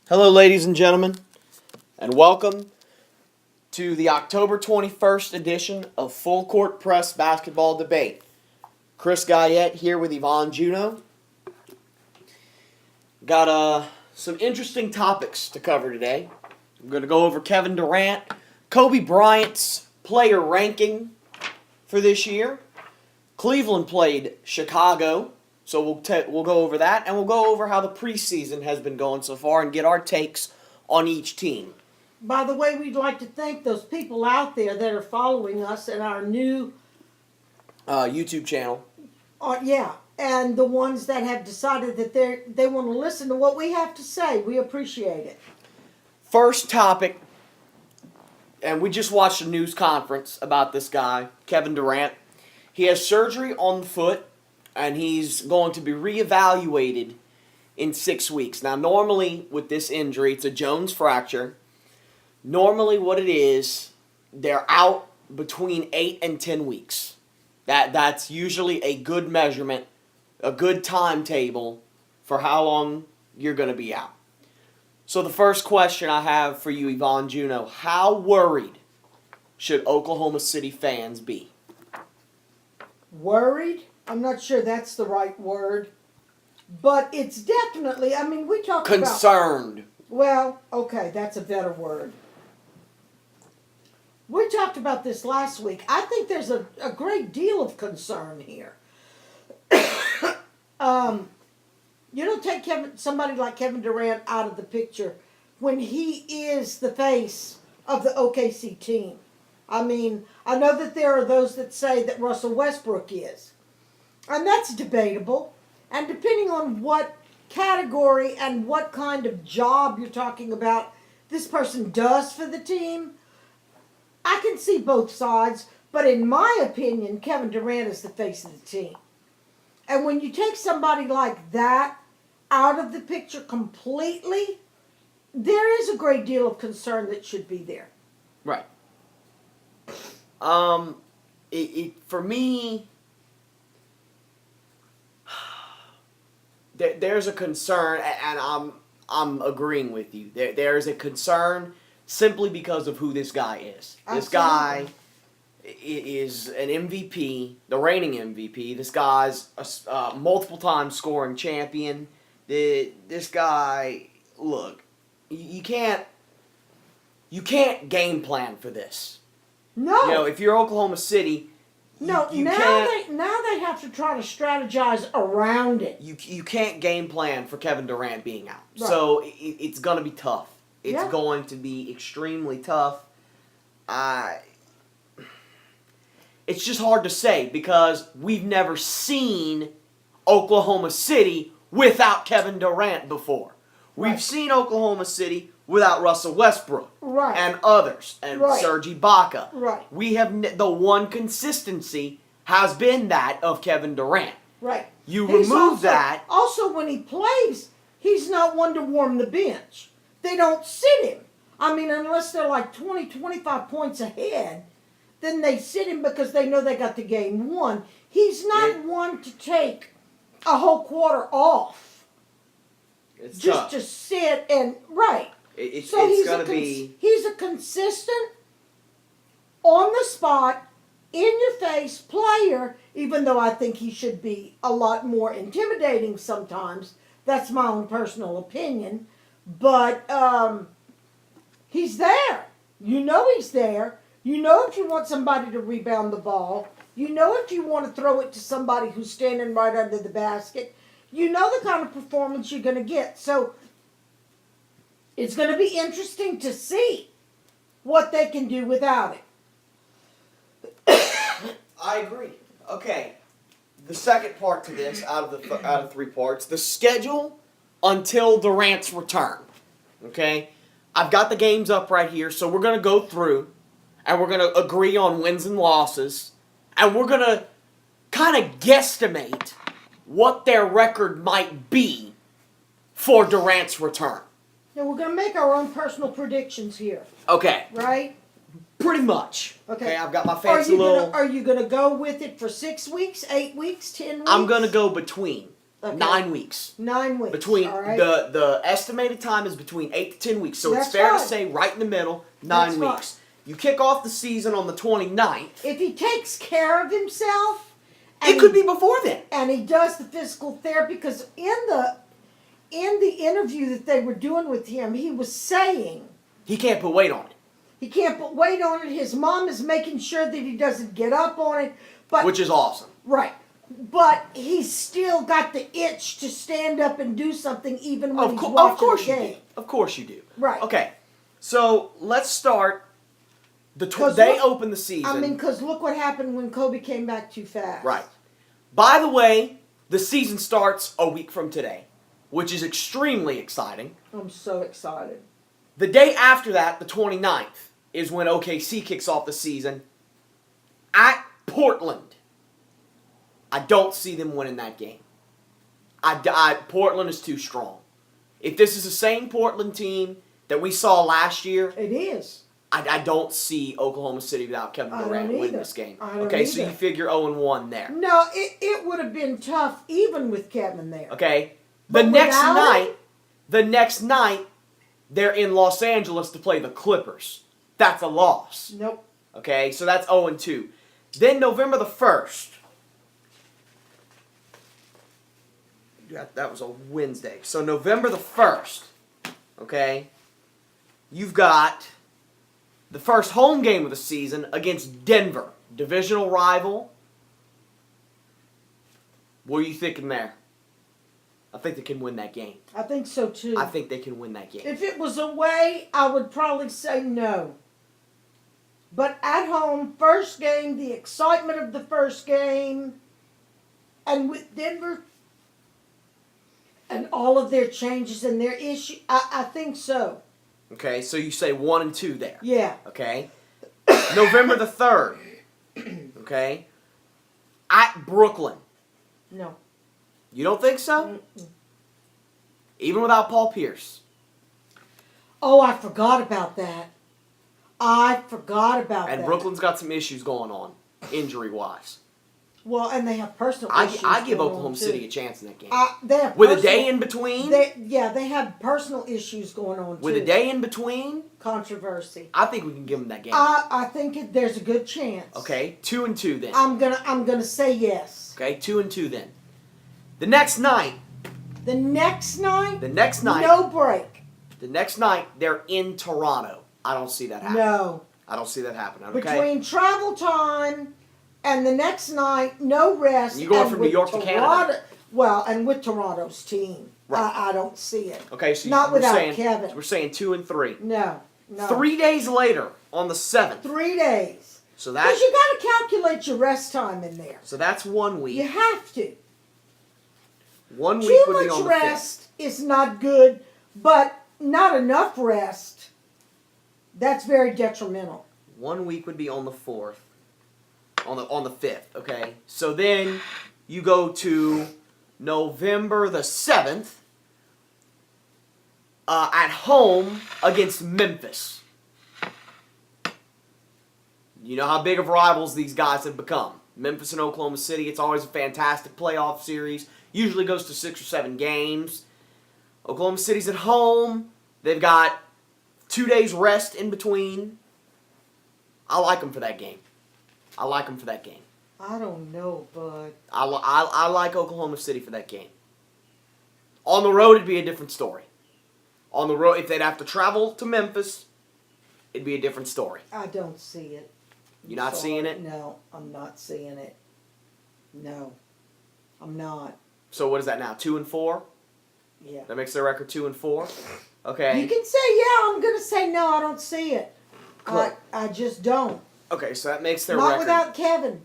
Hello, ladies and gentlemen, and welcome to the October 21st edition of Full Court Press Basketball Debate. Chris Guyette here with Yvonne Juno. Got some interesting topics to cover today. I'm going to go over Kevin Durant, Kobe Bryant's player ranking for this year. Cleveland played Chicago, so we'll go over that, and we'll go over how the preseason has been going so far and get our takes on each team. By the way, we'd like to thank those people out there that are following us in our new YouTube channel. And the ones that have decided that they want to listen to what we have to say. We appreciate it. First topic, and we just watched a news conference about this guy, Kevin Durant. He has surgery on the foot, and he's going to be reevaluated in 6 weeks. Now, normally with this injury, it's a Jones fracture. Normally what it is, they're out between 8 and 10 weeks. That's usually a good measurement, a good timetable for how long you're going to be out. So the first question I have for you, Yvonne Juno, how worried should Oklahoma City fans be? Worried? I'm not sure that's the right word. But it's definitely, we talk about... Concerned. Well, okay, that's a better word. We talked about this last week. I think there's a great deal of concern here. You don't take somebody like Kevin Durant out of the picture when he is the face of the OKC team. I know that there are those that say that Russell Westbrook is. And that's debatable. And depending on what category and what kind of job you're talking about this person does for the team, I can see both sides. But in my opinion, Kevin Durant is the face of the team. And when you take somebody like that out of the picture completely, there is a great deal of concern that should be there. Right. For me, there's a concern, and I'm agreeing with you. There's a concern simply because of who this guy is. Absolutely. This guy is an MVP, the reigning MVP. This guy's a multiple time scoring champion. This guy, look, you can't game plan for this. No. If you're Oklahoma City, now they have to try to strategize around it. You can't game plan for Kevin Durant being out. Right. So it's going to be tough. It's Yeah. going to be extremely tough. It's just hard to say because we've never seen Oklahoma City without Kevin Durant before. We've Right. seen Oklahoma City without Russell Westbrook. Right. And others. And Right. Serge Ibaka. Right. We have the one consistency has been that of Kevin Durant. Right. You He's remove that. Also, when he plays, he's not one to warm the bench. They don't sit him. Unless they're like 20, 25 points ahead, then they sit him because they know they got the game won. He's not one to take a whole quarter off. It's just tough. to sit and, right. It's He's a consistent, on the spot, in your face player, even though I think he should be a lot more intimidating sometimes. That's my own personal opinion. But he's there. You know he's there. You know if you want somebody to rebound the ball. You know if you want to throw it to somebody who's standing right under the basket. You know the kind of performance you're going to get. So it's going to be interesting to see what they can do without it. I agree. Okay. The second part to this, out of 3 parts, the schedule until Durant's return. Okay? I've got the games up right here, so we're going to go through, and we're going to agree on wins and losses, and we're going to kind of guesstimate what their record might be for Durant's return. Now we're going to make our own personal predictions here. Okay. Right? Pretty much. Okay. I've got my fancy little... Are you going to go with it for 6 weeks, 8 weeks, 10 weeks? I'm going to go between. Okay. 9 weeks. 9 weeks. Between all right? the estimated time is between 8 to 10 weeks. So That's it's fair to fine. say right in the middle, 9 That's weeks. You kick off the season on the 29th. If he takes care of himself, It could be before then. and he does the physical therapy, because in the interview that they were doing with him, he was saying He can't put weight on it, he can't put weight on it. His mom is making sure that he doesn't get up on it, but which is awesome. right. But he's still got the itch to stand up and do something, even when he's watching Of course the you game. do. Of course you do. Right. Okay. So let's start. Because They look- open the season. I mean, because look what happened when Kobe came back too fast. Right. By the way, the season starts a week from today, which is extremely exciting. I'm so excited. The day after that, the 29th, is when OKC kicks off the season at Portland. I don't see them winning that game. Portland is too strong. If this is the same Portland team that we saw last year, It is. I don't see Oklahoma City without Kevin I don't Durant winning either. this game. I don't Okay, so either. you figure 0-1 there. No, it would have been tough even with Kevin there. Okay, But the next without night, they're in Los Angeles to play the Clippers. That's a loss. Nope. Okay, so that's 0-2. Then November the 1st. That was a Wednesday. So November the 1st, okay, you've got the first home game of the season against Denver, divisional rival. What are you thinking there? I think they can win that game. I think so too. I think they can win that game. If it was away, I would probably say no. But at home, first game, the excitement of the first game, and with Denver and all of their changes and their issue, I think so. Okay, so you say 1-2 there. Yeah. Okay. November the 3rd. Okay. At Brooklyn. No. You don't think so? Even without Paul Pierce. Oh, I forgot about that. I forgot about that. And Brooklyn's got some issues going on, injury-wise. Well, and they have personal I issues. give going Oklahoma on, City too. a chance in that game. They have With a personal- day in between? They have personal issues going on With too. a day in between? Controversy. I think we can give them that game. I think there's a good chance. Okay, 2-2 then. I'm gonna say yes. Okay, 2-2 then. The next night, The next night, no break. the next night, they're in Toronto. I don't see that happening. No. I don't see that happening, okay? Between travel time and the next night, no rest. You're going and from with New York to Canada. Well, and with Toronto's team, Right. I don't see it. Okay, so Not we're without saying, Kevin. We're saying 2 and 3. No. 3 days later, on the 7th. 3 days. So Because that's you got to calculate your rest time in there. 1 week. You have to. 1 week Too would be much on the rest is not good, but not enough rest, that's very detrimental. 1 week would be on the 4th. On the 5th, okay? So then you go to November the 7th at home against Memphis. You know how big of rivals these guys have become. Memphis and Oklahoma City, it's always a fantastic playoff series. Usually goes to 6 or 7 games. Oklahoma City's at home. They've got 2 days rest in between. I like them for that game. I don't know, bud. I like Oklahoma City for that game. On the road, it'd be a different story. On the road, if they'd have to travel to Memphis, it'd be a different story. I don't see it. You're not seeing it? No, I'm not seeing it. No, I'm not. So what is that now? 2 and 4? Yeah. That makes their record 2 and 4. Okay. You can say, yeah, I'm going to say no, I don't see it. Cool. I just don't. Okay, so that makes their Not record. without Kevin.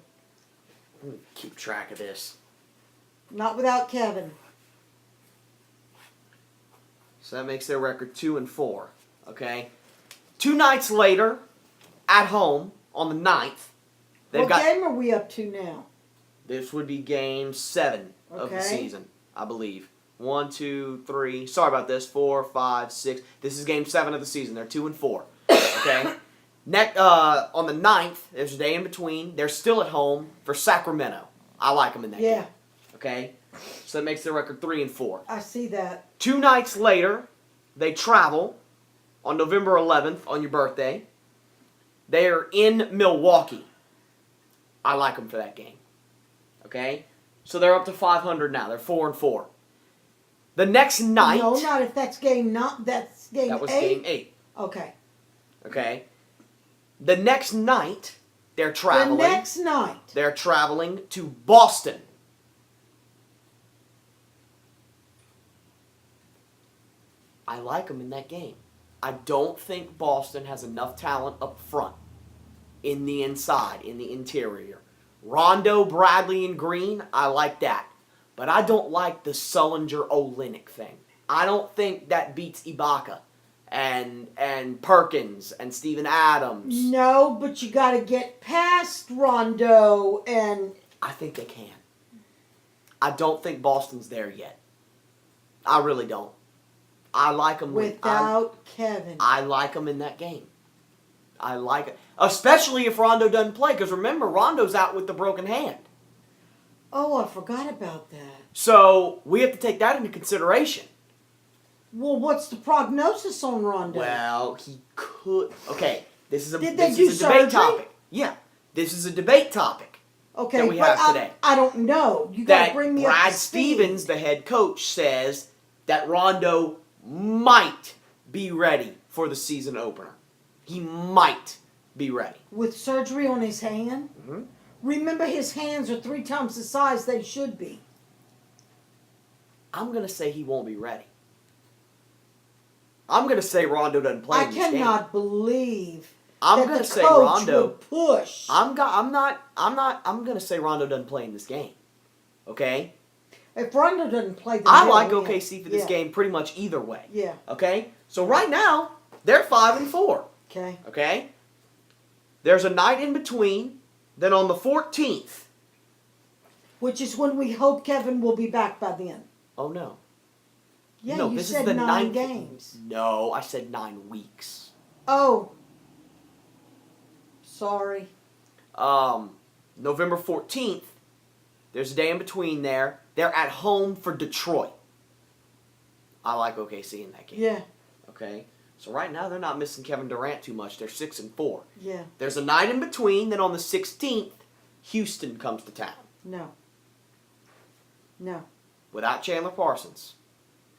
Let me keep track of this. Not without Kevin. So that makes their record 2 and 4. Okay. 2 nights later, at home on the 9th, they've What got. game are we up to now? This would be game 7 of the Okay. season, I believe. 1, 2, 3. Sorry about this. 4, 5, 6. This is game 7 of the season. They're 2 and 4. Okay. On the 9th, there's a day in between. They're still at home for Sacramento. I like them in that game. Okay. So that makes their record 3-4. I see that. 2 nights later, they travel on November 11th on your birthday. They are in Milwaukee. I like them for that game. Okay? So they're up to 500 now. They're 4-4. The next night. No, not if that's that's game That was 8. game 8. Okay. Okay? The next night, they're traveling. The next night. They're traveling to Boston. I like them in that game. I don't think Boston has enough talent up front, in the inside, in the interior. Rondo, Bradley, and Green, I like that. But I don't like the Sullinger-Olynyk thing. I don't think that beats Ibaka and Perkins and Steven Adams. No, but you got to get past Rondo and... I think they can. I don't think Boston's there yet. I really don't. I like them without Kevin. I like them in that game. I like it. Especially if Rondo doesn't play. Because remember, Rondo's out with the broken hand. Oh, I forgot about that. So, we have to take that into consideration. Well, what's the prognosis on Rondo? Well, he could... Okay, this is a, Did this they do is a debate surgery? topic. Yeah, this is a debate topic. Okay, that we but have today. I don't know. You got to That bring me up Brad to speed. Stevens, the head coach, says that Rondo might be ready for the season opener. He might be ready. With surgery on his hand? Mm-hmm. Remember, his hands are 3 times the size they should be. I'm going to say he won't be ready. I'm going to say Rondo doesn't play I in this game. cannot believe I'm that going the to say coach Rondo. would push. I'm going to say Rondo doesn't play in this game. Okay? If Rondo doesn't play, then I they'll like win. OKC for this Yeah. game pretty much either way. Yeah. Okay? So right now, they're 5-4. Okay. Okay? There's a night in between. Then on the 14th. Which is when we hope Kevin will be back by then. Oh, no. Yeah, no, you this said is the 9 9th games. No, I said 9 weeks. Oh. Sorry. November 14th, there's a day in between there. They're at home for Detroit. I like OKC in that game. Yeah. Okay? So right now, they're not missing Kevin Durant too much. They're 6-4. Yeah. There's a night in between. Then on the 16th, Houston comes to town. No. No. Without Chandler Parsons.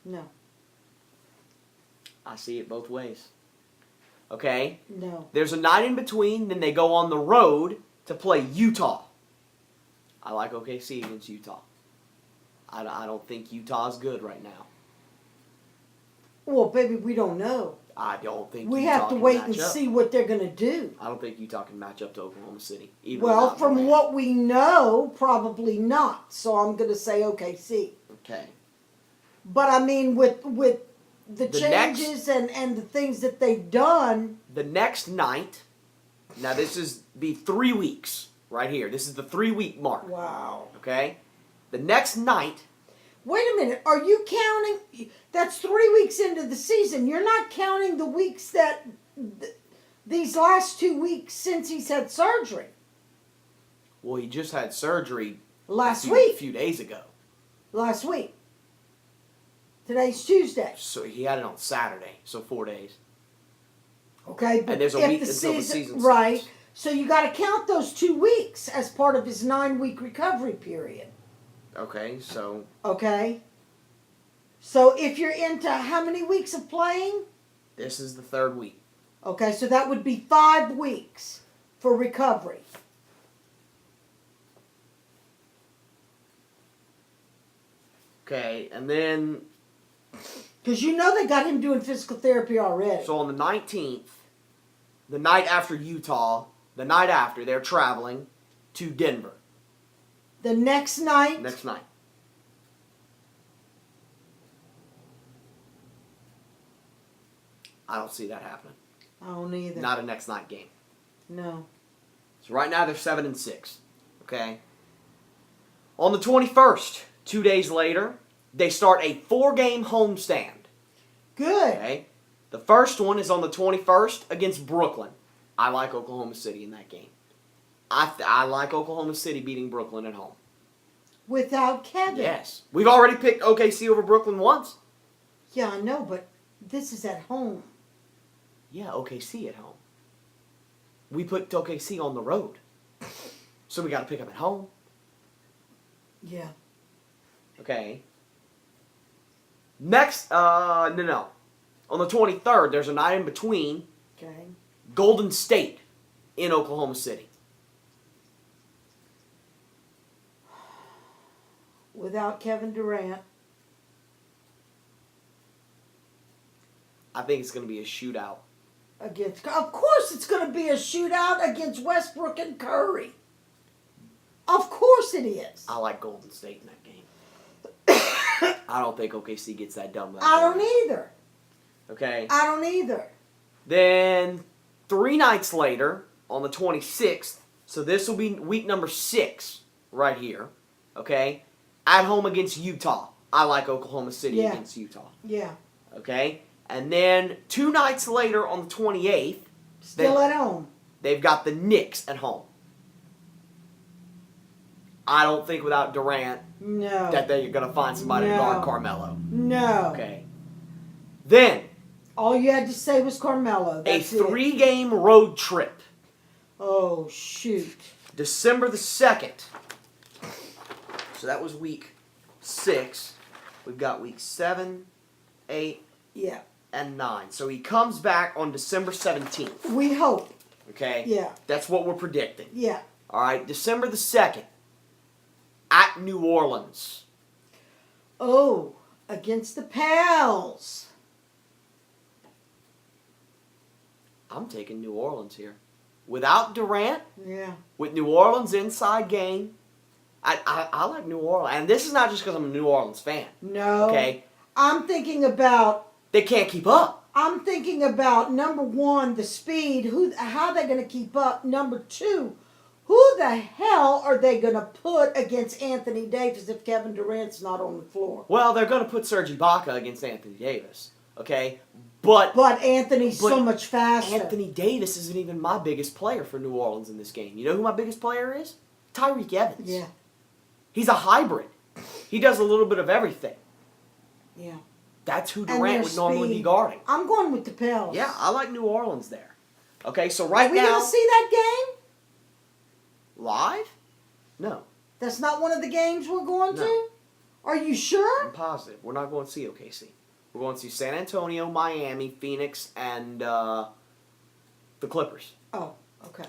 No. I see it both ways. Okay? No. There's a night in between. Then they go on the road to play Utah. I like OKC against Utah. I don't think Utah's good right now. Well, baby, we don't know. I don't think We Utah have to can wait match and up. see what they're going to do. I don't think Utah can match up to Oklahoma City. Even Well, without from Durant. what we know, probably not. So I'm going to say OKC. Okay. But I mean, with the The changes and the things that they've done, The next night, now this is be 3 weeks right here. This is the 3-week mark. wow. Okay? The next night, Wait a minute. Are you counting? That's 3 weeks into the season. You're not counting the weeks that these last 2 weeks since he's had surgery. well, he just had surgery Last a week. few days ago. Last week. Today's Tuesday. So he had it on Saturday, so 4 days. Okay, but And there's a if week the until the season, season right? starts. So you got to count those 2 weeks as part of his 9-week recovery period. Okay, so Okay. So if you're into how many weeks of playing? this is the 3rd week. Okay, so that would be 5 weeks for recovery. Okay, and then, Because you know they got him doing physical therapy already. so on the 19th, the night after Utah, the night after, they're traveling to Denver. The next night, Next night. I don't see that happening. I don't either. Not a next night game. No. So right now they're 7-6. Okay. On the 21st, 2 days later, they start a 4-game homestand. Good. Okay. The first one is on the 21st against Brooklyn. I like Oklahoma City in that game. I like Oklahoma City beating Brooklyn at home. Without Kevin. Yes. We've already picked OKC over Brooklyn once. Yeah, I know, but this is at home. Yeah, OKC at home. We put OKC on the road. So we got to pick them at home. Yeah. Okay. Next, no. On the 23rd, there's a night in between. Okay. Golden State in Oklahoma City. Without Kevin Durant. I think it's going to be a shootout. Of course it's going to be a shootout against Westbrook and Curry. Of course it is. I like Golden State in that game. I don't think OKC gets that done. I don't either. Okay. I don't either. Then 3 nights later, on the 26th, so this will be week number 6 right here. Okay. At home against Utah. I like Oklahoma City against Utah. Yeah. Okay. And then 2 nights later on the 28th, Still at home. they've got the Knicks at home. I don't think without Durant No. that they're going to find somebody to No. guard Carmelo. No. Okay. Then, All you had to say was Carmelo. That's a 3-game road trip. Oh, shoot. December the 2nd. So that was week 6. We've got week 7, 8, Yeah. and 9. So he comes back on December 17th. We hope. Okay? Yeah. That's what we're predicting. Yeah. All right, December the 2nd. At New Orleans. Oh, against the Pals. I'm taking New Orleans here. Without Durant, Yeah. with New Orleans inside game, I like New Orleans. And this is not just because I'm a New Orleans fan. No. Okay? I'm thinking about They can't keep up. number one, the speed. How are they going to keep up? Number two, who the hell are they going to put against Anthony Davis if Kevin Durant's not on the floor? Well, they're going to put Serge Ibaka against Anthony Davis. Okay? But Anthony's so much faster. Anthony Davis isn't even my biggest player for New Orleans in this game. You know who my biggest player is? Tyreek Evans. Yeah. He's a hybrid. He does a little bit of everything. Yeah. That's who And Durant their would normally be speed. guarding. I'm going with the Pels. Yeah, I like New Orleans there. Okay, so right Are we now... going to see that game? Live? No. That's not one of the games we're going No. to? Are you sure? I'm positive. We're not going to see OKC. We're going to see San Antonio, Miami, Phoenix, and the Clippers. Oh, okay.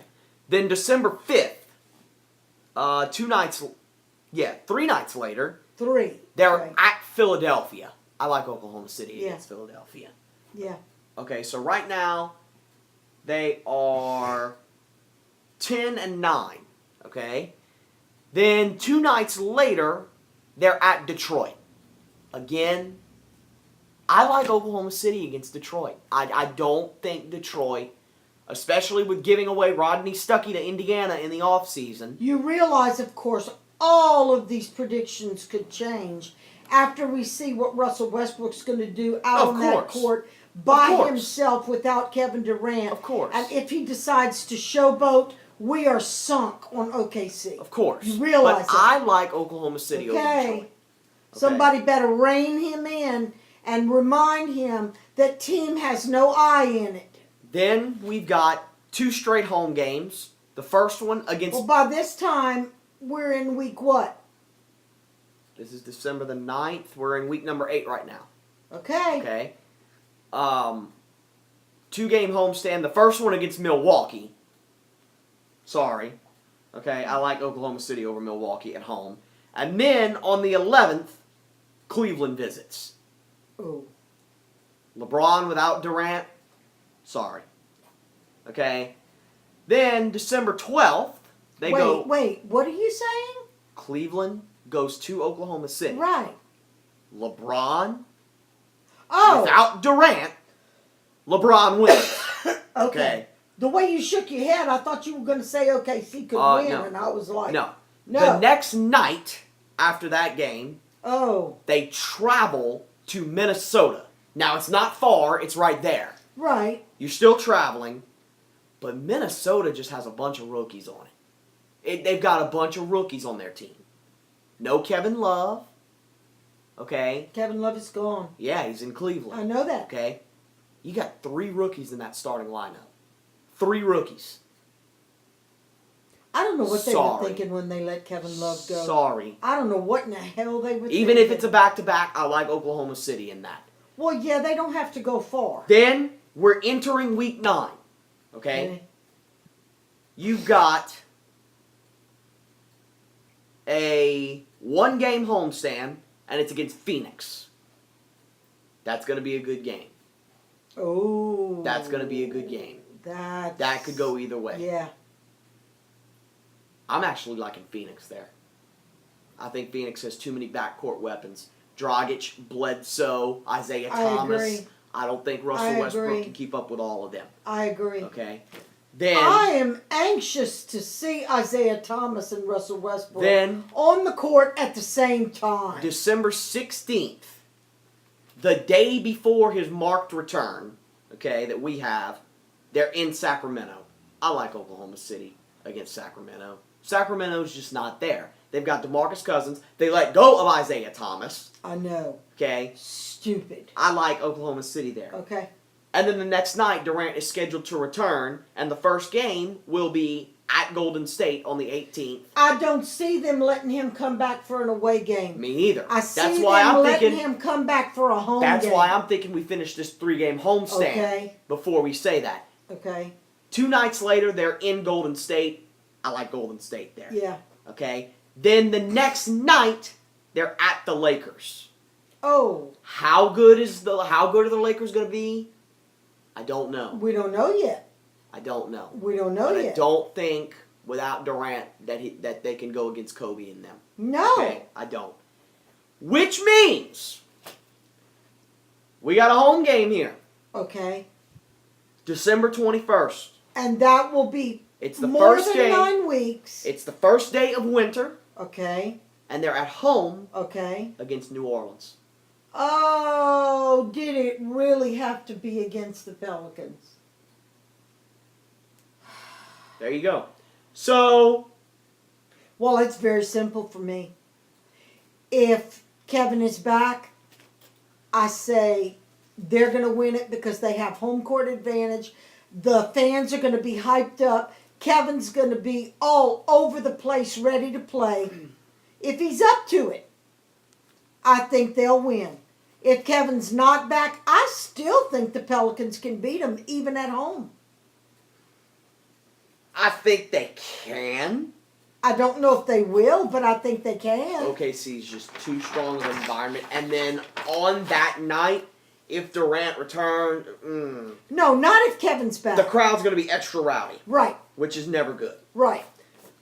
Then December 5th, 3 nights later, 3. they're Okay. at Philadelphia. I like Oklahoma City against Philadelphia. Yeah. Okay, so right now, they are 10-9. Okay? Then 2 nights later, they're at Detroit. Again, I like Oklahoma City against Detroit. I don't think Detroit, especially with giving away Rodney Stuckey to Indiana in the offseason. You realize, of course, all of these predictions could change after we see what Russell Westbrook's going to do out Of on that course. court by Of course. himself without Kevin Durant. Of course. And if he decides to showboat, we are sunk on OKC. Of course. You realize but that. I like Oklahoma City over Okay. Detroit. Okay. Somebody better rein him in and remind him that team has no I in it. Then we've got 2 straight home games. The first one against... Well, by this time, we're in week what? This is December the 9th. We're in week number 8 right now. Okay. Okay. 2-game homestand. The first one against Milwaukee. Sorry. Okay, I like Oklahoma City over Milwaukee at home. And then on the 11th, Cleveland visits. Ooh. LeBron without Durant. Sorry. Okay. Then December 12th, they go... Wait, what are you saying? Cleveland goes to Oklahoma City. Right. LeBron Oh. without Durant. LeBron wins. Okay. The way you shook your head, I thought you were going to say OKC could win, no. and I was like, No. No. The next night after that game, Oh, they travel to Minnesota. Now, it's not far. It's right there. right. You're still traveling, but Minnesota just has a bunch of rookies on it. They've got a bunch of rookies on their team. No Kevin Love. Okay? Kevin Love is gone. Yeah, he's in Cleveland. I know that. Okay? You got 3 rookies in that starting lineup. 3 rookies. I don't know what they Sorry. were thinking when they let Kevin Love go. Sorry. I don't know what in the hell they were Even thinking. if it's a back-to-back, I like Oklahoma City in that. Well, yeah, they don't have to go far. Then, we're entering week 9. Okay? You've got a 1-game homestand, and it's against Phoenix. That's going to be a good game. Oh. That's going to be a good game. That could go either way. Yeah. I'm actually liking Phoenix there. I think Phoenix has too many backcourt weapons. Dragic, Bledsoe, Isaiah Thomas. Agree. I don't think Russell Westbrook can keep up with all of them. I agree. Okay? Then I am anxious to see Isaiah Thomas and Russell Westbrook Then- on the court at the same time. December 16th, the day before his marked return, okay, that we have, they're in Sacramento. I like Oklahoma City against Sacramento. Sacramento's just not there. They've got DeMarcus Cousins. They let go of Isaiah Thomas. I know. Okay? Stupid. I like Oklahoma City there. Okay. And then the next night, Durant is scheduled to return, and the first game will be at Golden State on the 18th. I don't see them letting him come back for an away game. Me either. I see That's why them I'm letting thinking. him come back for a home That's game. why I'm thinking we finish this 3-game homestand Okay. before we say that. Okay. 2 nights later, they're in Golden State. I like Golden State there. Yeah. Okay. Then the next night, they're at the Lakers. Oh, How good are the Lakers going to be? I don't know. we don't know yet. I don't know. We don't know But yet. I don't think without Durant that they can go against Kobe and them. No. Okay, I don't. Which means we got a home game here, Okay. December 21st. And that will be It's the more first than game. 9 weeks. It's the first day of winter, Okay. and they're at home Okay. against New Orleans. Oh, did it really have to be against the Pelicans? There you go. So, Well, it's very simple for me. If Kevin is back, I say they're going to win it because they have home court advantage. The fans are going to be hyped up. Kevin's going to be all over the place ready to play. If he's up to it, I think they'll win. If Kevin's not back, I still think the Pelicans can beat them even at home. I think they can. I don't know if they will, but I think they can. OKC is just too strong of an environment. And then on that night, if Durant returned, No, not if Kevin's back. the crowd's going to be extra rowdy, Right, which is never good. right,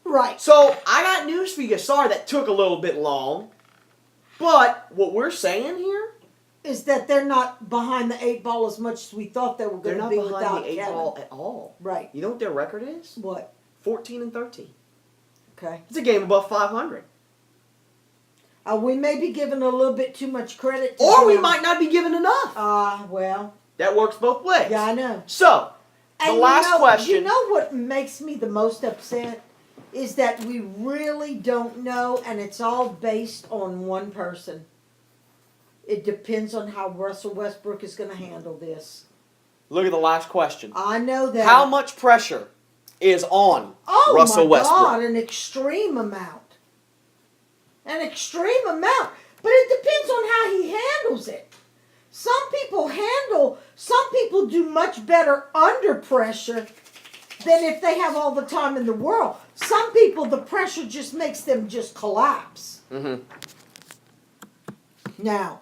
right. So, I got news for you. Sorry that took a little bit long. But what we're saying here, Is that they're not behind the 8 ball as much as we thought they were they're going to not be behind without the 8 Kevin. ball at all. Right. You know what their record is? What? 14-13. Okay. It's a game above 500. We may be giving a little bit too much credit to Or we them. might not be given enough. Well, That works both ways. yeah, I know. So, the And last question. You know what makes me the most upset? Is that we really don't know, and it's all based on one person. It depends on how Russell Westbrook is going to handle this. Look at the last question. I know that. How much pressure is on Oh Russell my Westbrook? God, an extreme amount. An extreme amount. But it depends on how he handles it. Some people do much better under pressure than if they have all the time in the world. Some people, the pressure just makes them just collapse. Mm-hmm. Now,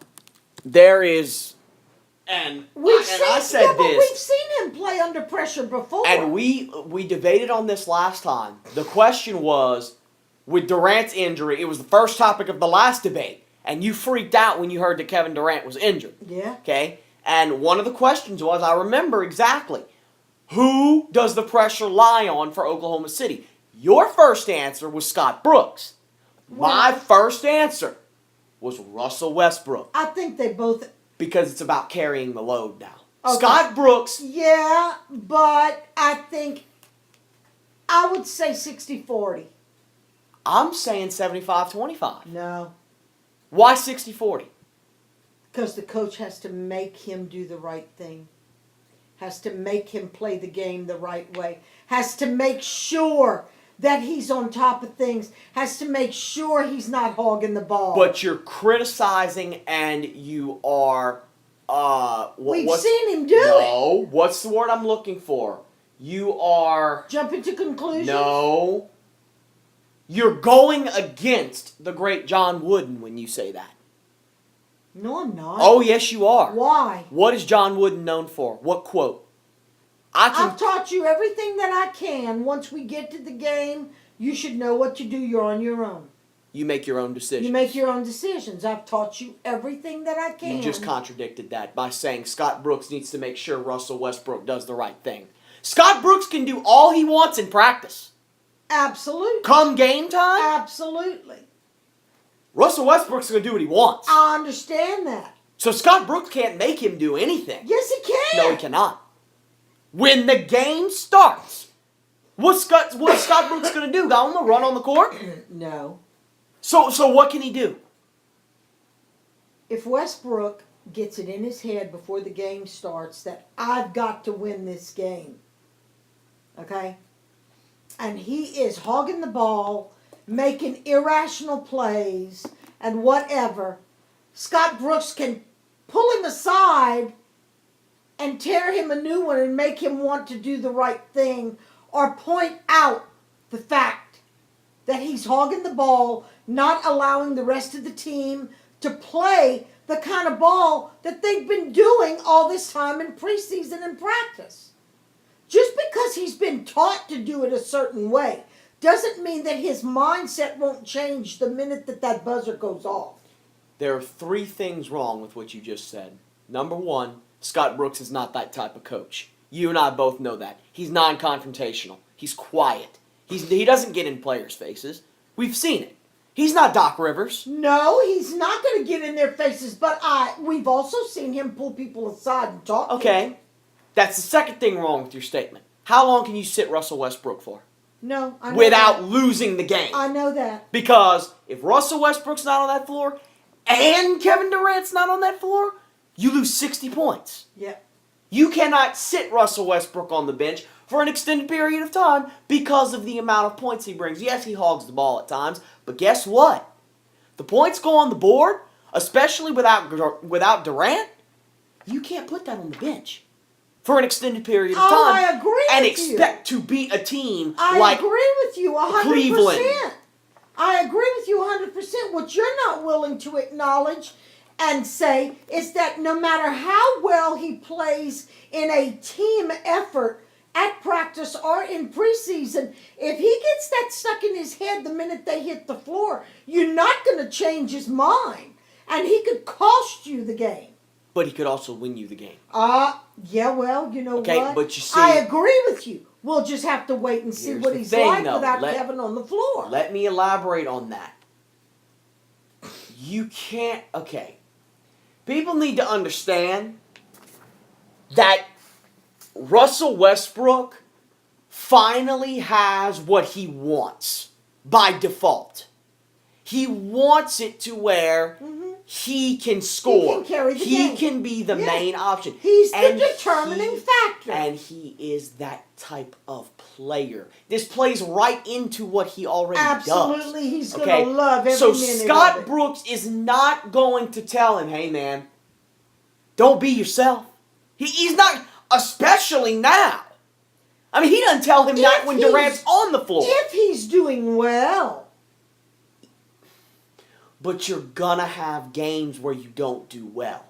There is, and we've I seen said but this, we've seen him play under pressure before. and we debated on this last time. The question was, with Durant's injury, it was the first topic of the last debate, and you freaked out when you heard that Kevin Durant was injured. Yeah. Okay? And one of the questions was, I remember exactly, who does the pressure lie on for Oklahoma City? Your first answer was Scott Brooks. My Well- first answer was Russell Westbrook, I think they both. because it's about carrying the load now. Okay. Scott Brooks, Yeah, but I think I would say 60-40. I'm saying 75-25. No, Why 60-40? because the coach has to make him do the right thing. Has to make him play the game the right way. Has to make sure that he's on top of things. Has to make sure he's not hogging the ball. But you're criticizing and you are We've what's, seen him do it. No, what's the word I'm looking for? You are Jumping to conclusions. No. You're going against the great John Wooden when you say that. No, I'm not. Oh, yes, you are. Why? What is John Wooden known for? What quote? I've taught you everything that I can. Once we get to the game, you should know what to do. You're on your own. You make your own decisions. You make your own decisions. I've taught you everything that I can. You just contradicted that by saying Scott Brooks needs to make sure Russell Westbrook does the right thing. Scott Brooks can do all he wants in practice. Absolutely. Come game time, Absolutely. Russell Westbrook's going to do what he wants. I understand that. So Scott Brooks can't make him do anything. Yes, he can. No, he cannot. When the game starts, what's Scott Brooks going to do? Go on the run on the court? No. So what can he do? If Westbrook gets it in his head before the game starts that I've got to win this game, okay? And he is hogging the ball, making irrational plays, and whatever, Scott Brooks can pull him aside and tear him a new one and make him want to do the right thing or point out the fact that he's hogging the ball, not allowing the rest of the team to play the kind of ball that they've been doing all this time in preseason and practice. Just because he's been taught to do it a certain way doesn't mean that his mindset won't change the minute that that buzzer goes off. There are three things wrong with what you just said. Number one, Scott Brooks is not that type of coach. You and I both know that. He's non-confrontational. He's quiet. He doesn't get in players' faces. We've seen it. He's not Doc Rivers. No, he's not going to get in their faces, but we've also seen him pull people aside and talk to them. Okay. That's the second thing wrong with your statement. How long can you sit Russell Westbrook for? No, I know Without that. losing the game. I know that. Because if Russell Westbrook's not on that floor and Kevin Durant's not on that floor, you lose 60 points. Yeah. You cannot sit Russell Westbrook on the bench for an extended period of time because of the amount of points he brings. Yes, he hogs the ball at times, but guess what? The points go on the board, especially without Durant. You can't put that on the bench for an extended period of time. I agree and with you. expect to beat a team I like agree with you 100%. Cleveland. I agree with you 100%. What you're not willing to acknowledge and say is that no matter how well he plays in a team effort at practice or in preseason, if he gets that stuck in his head the minute they hit the floor, you're not going to change his mind. And he could cost you the game. But he could also win you the game. Yeah, well, you know Okay, what? but you see- I agree with you. We'll just have to wait and see Here's what the he's thing, like though. without Let- Kevin on the floor. Let me elaborate on that. You can't... Okay. People need to understand that Russell Westbrook finally has what he wants by default. He wants it to where he can score. can carry the He game. can be the Yeah. main option. He's And the determining factor. And he is that type of player. This plays right into what he already does. Absolutely, he's going Okay, to love every so minute Scott of it. Brooks is not going to tell him, hey man, don't be yourself. He's not, especially now. I mean, he doesn't tell him that If when he's- Durant's on the floor. If he's doing well. But you're gonna have games where you don't do well.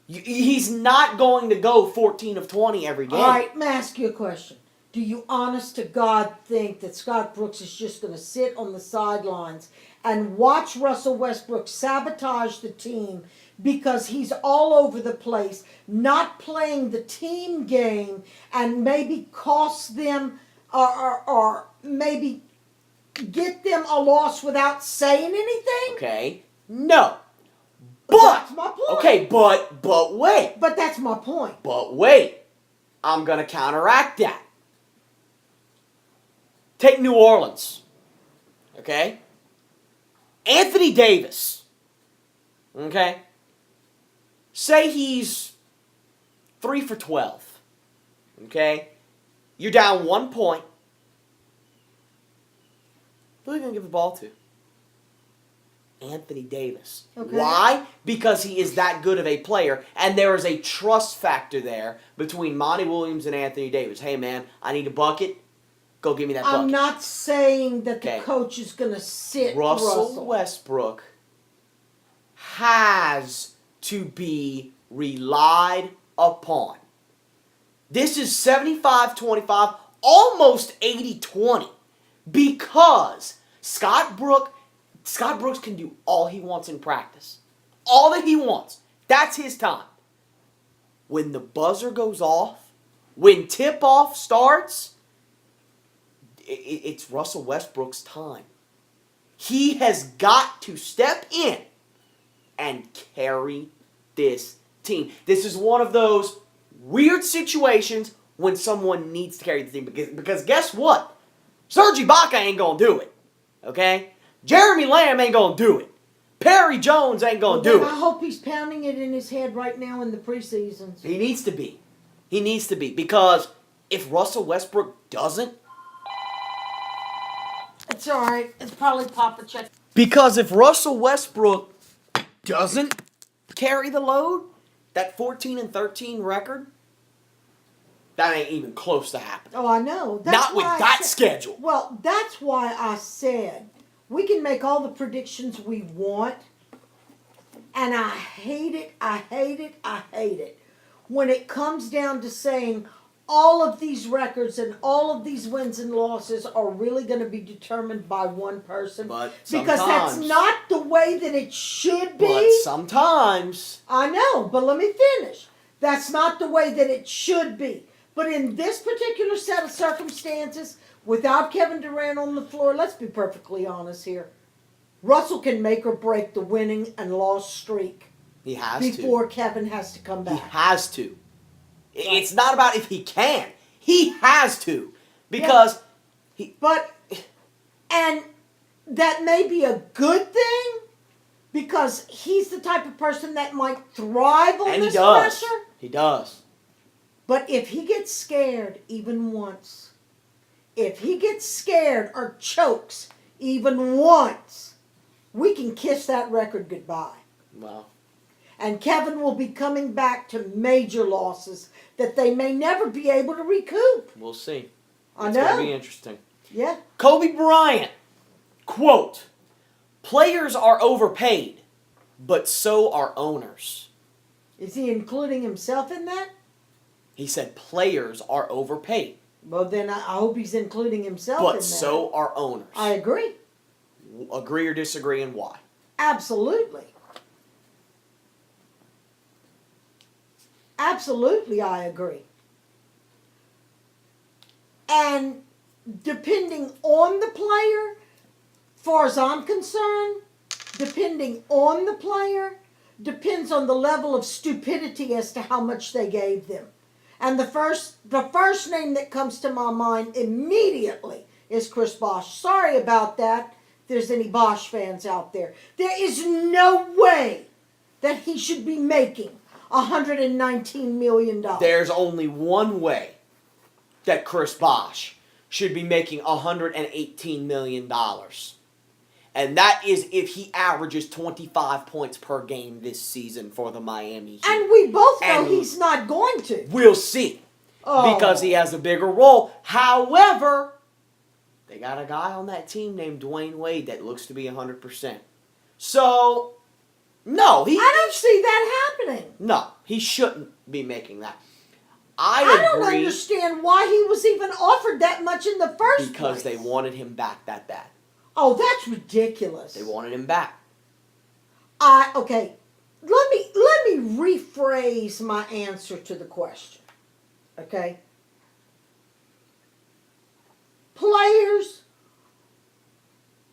He's not going to go 14 of 20 every game. All right, let me ask you a question. Do you honest to God think that Scott Brooks is just going to sit on the sidelines and watch Russell Westbrook sabotage the team because he's all over the place, not playing the team game, and maybe cost them or maybe get them a loss without saying anything? Okay, no. But But, that's my point. okay, but wait. But that's my point. But wait. I'm going to counteract that. Take New Orleans. Okay? Anthony Davis. Okay? Say he's 3 for 12. Okay? You're down 1 point. Who are you going to give the ball to? Anthony Davis. Okay. Why? Because he is that good of a player, and there is a trust factor there between Monty Williams and Anthony Davis. Hey, man, I need a bucket. Go give me that bucket. I'm not saying that the Okay. coach is going to sit Russell Westbrook has to be relied upon. This is 75-25, almost 80-20, because Scott Brooks can do all he wants in practice. All that he wants. That's his time. When the buzzer goes off, when tip-off starts, it's Russell Westbrook's time. He has got to step in and carry this team. This is one of those weird situations when someone needs to carry the team. Because guess what? Serge Ibaka ain't going to do it. Okay? Jeremy Lamb ain't going to do it. Perry Jones ain't going to do it. I hope he's pounding it in his head right now in the preseasons. He needs to be. He needs to be. Because if Russell Westbrook doesn't, It's all right. It's probably Papa Check. Because if Russell Westbrook doesn't carry the load, that 14-13 record, that ain't even close to happening. Oh, I know. Not with why I that said- schedule. Well, that's why I said we can make all the predictions we want, and I hate it when it comes down to saying all of these records and all of these wins and losses are really going to be determined by one person. But because that's sometimes- not the way that it should be. But sometimes, I know, but let me finish. That's not the way that it should be. But in this particular set of circumstances, without Kevin Durant on the floor, let's be perfectly honest here. Russell can make or break the winning and loss streak he has before Kevin has to come to. He back. has to. It's not about if he can. He has to. Because And that may be a good thing because he's the type of person that might thrive on and he this does. pressure. He does. But if he gets scared even once, if he gets scared or chokes even once, we can kiss that record goodbye. Well, And Kevin will be coming back to major losses that they may never be able to recoup. we'll see. I It's going to know. be interesting. Yeah. Kobe Bryant, quote, "Players are overpaid, but so are owners." Is he including himself in that? He said players are overpaid, Well, then I hope he's including himself in but that. so are owners. I agree. Agree or disagree, and why? Absolutely. Absolutely, I agree. And depending on the player, far as I'm concerned, depending on the player, depends on the level of stupidity as to how much they gave them. And the first name that comes to my mind immediately is Chris Bosh. Sorry about that, if there's any Bosh fans out there. There is no way that he should be making $119 million. There's only one way that Chris Bosh should be making $118 million. And that is if he averages 25 points per game this season for the Miami Heat. And we both know And he's not going to. We'll see. Oh. Because he has a bigger role. However, they got a guy on that team named Dwayne Wade that looks to be 100%. So, no, I don't see that happening. No, he shouldn't be making that. I don't understand why he was even offered that much in the first place. Because they wanted him back that bad. Oh, that's ridiculous. They wanted him back. Okay. Let me rephrase my answer to the question. Okay? Players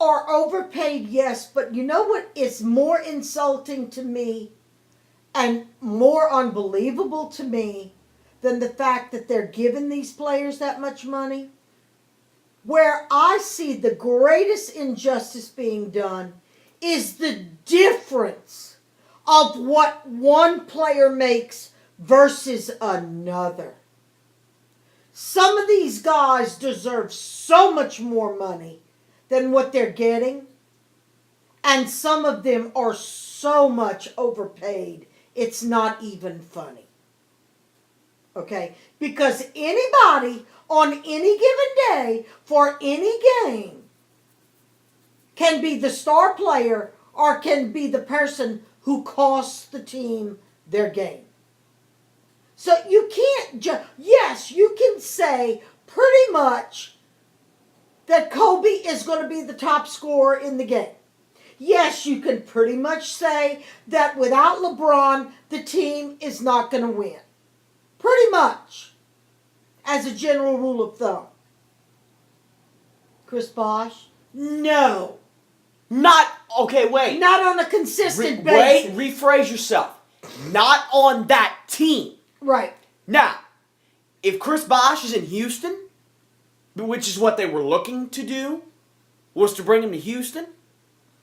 are overpaid, yes, but you know what is more insulting to me and more unbelievable to me than the fact that they're giving these players that much money? Where I see the greatest injustice being done is the difference of what one player makes versus another. Some of these guys deserve so much more money than what they're getting, and some of them are so much overpaid, it's not even funny. Okay? Because anybody on any given day for any game can be the star player or can be the person who costs the team their game. So you can't yes, you can say pretty much that Kobe is going to be the top scorer in the game. Yes, you can pretty much say that without LeBron, the team is not going to win. Pretty much, as a general rule of thumb. Chris Bosh? No. Not, okay, wait. Not on a consistent basis. Wait, rephrase yourself. Not on that team. Right. Now, if Chris Bosh is in Houston, which is what they were looking to do, was to bring him to Houston,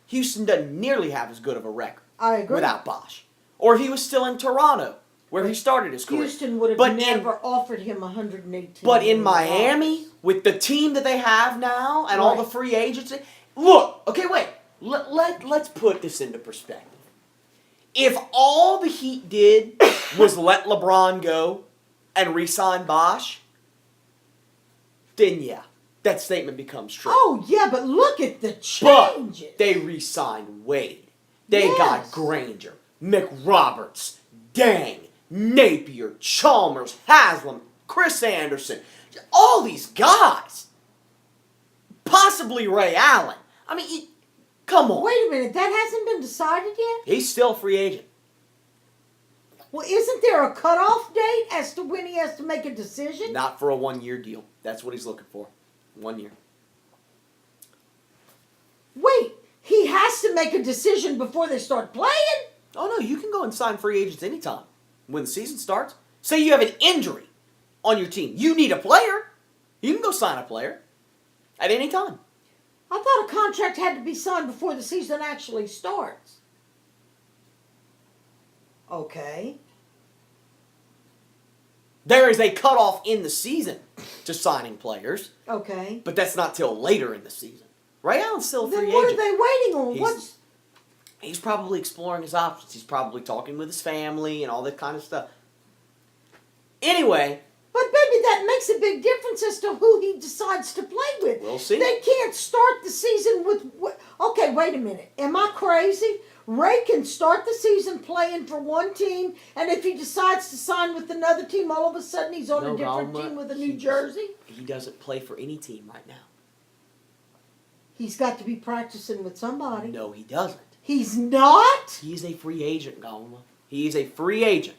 Houston doesn't nearly have as good of a record I agree. without Bosh. Or if he was still in Toronto, where he started his career. Houston would have But never offered him $118 But in million. Miami, with the team that they have now and all Right. the free agents, look, okay, wait. Let's put this into perspective. If all the Heat did was let LeBron go and re-sign Bosh, then yeah, that statement becomes true. Oh, yeah, but look at the But changes. they re-signed Wade. They Yes. got Granger, McRoberts, Dang, Napier, Chalmers, Haslam, Chris Anderson. All these guys. Possibly Ray Allen. I mean, come on. Wait a minute, that hasn't been decided yet? He's still a free agent. Well, isn't there a cutoff date as to when he has to make a decision? Not for a 1-year deal. That's what he's looking for. 1 year. Wait, he has to make a decision before they start playing? Oh, no, you can go and sign free agents anytime. When the season starts. Say you have an injury on your team. You need a player. You can go sign a player at any time. I thought a contract had to be signed before the season actually starts. Okay. There is a cutoff in the season to signing players, Okay. but that's not till later in the season. Ray Allen's still a Then free what agent. are they waiting on? He's- He's probably exploring his options. He's probably talking with his family and all that kind of stuff. Anyway, But baby, that makes a big difference as to who he decides to play with. We'll see. They can't start the season with. Okay, wait a minute. Am I crazy? Ray can start the season playing for one team, and if he decides to sign with another team, all of a sudden he's on No, a different Galma, team with a New Jersey. he doesn't play for any team right now. He's got to be practicing with somebody. No, he doesn't. He's not? He's a free agent, Galma. He is a free agent.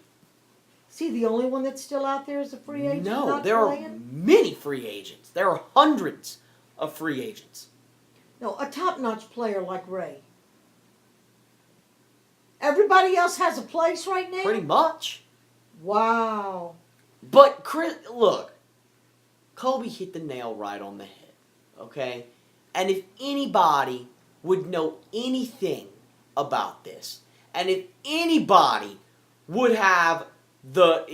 Is he the only one that's still out there as a free agent? No, not there are playing? many free agents. There are hundreds of free agents. No, a top-notch player like Ray. Everybody else has a place right now? Pretty much. Wow. But Chris, look, Kobe hit the nail right on the head, okay? And if anybody would know anything about this, and if anybody would have the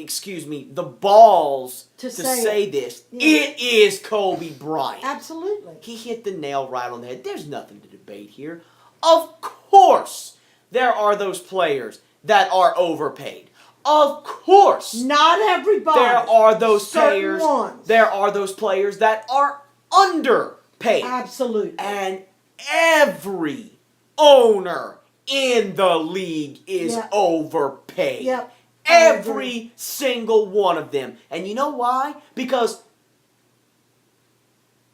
balls To to say say this, Yeah. it is Kobe Bryant. Absolutely. He hit the nail right on the head. There's nothing to debate here. Of course, there are those players that are overpaid. Of course, Not everybody. there are those Certain players. ones. There are those players that are underpaid, Absolutely. and every owner in the league is Yep. overpaid. Yep. I Every single one of them. And you know why? Because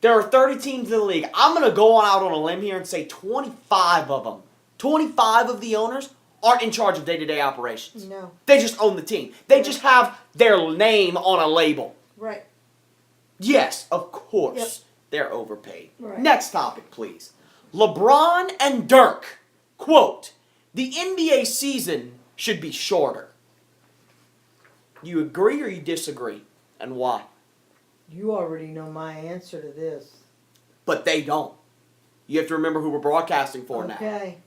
there are 30 teams in the league. I'm going to go out on a limb here and say 25 of them, 25 of the owners aren't in charge of day-to-day operations. No. They just own the team. They just have their name on a label. Right. Yes, of course, Yep. they're overpaid. Right. Next topic, please. LeBron and Dirk, quote, the NBA season should be shorter. You agree or you disagree? And why? You already know my answer to this. but they don't. You have to remember who we're broadcasting for now. Okay.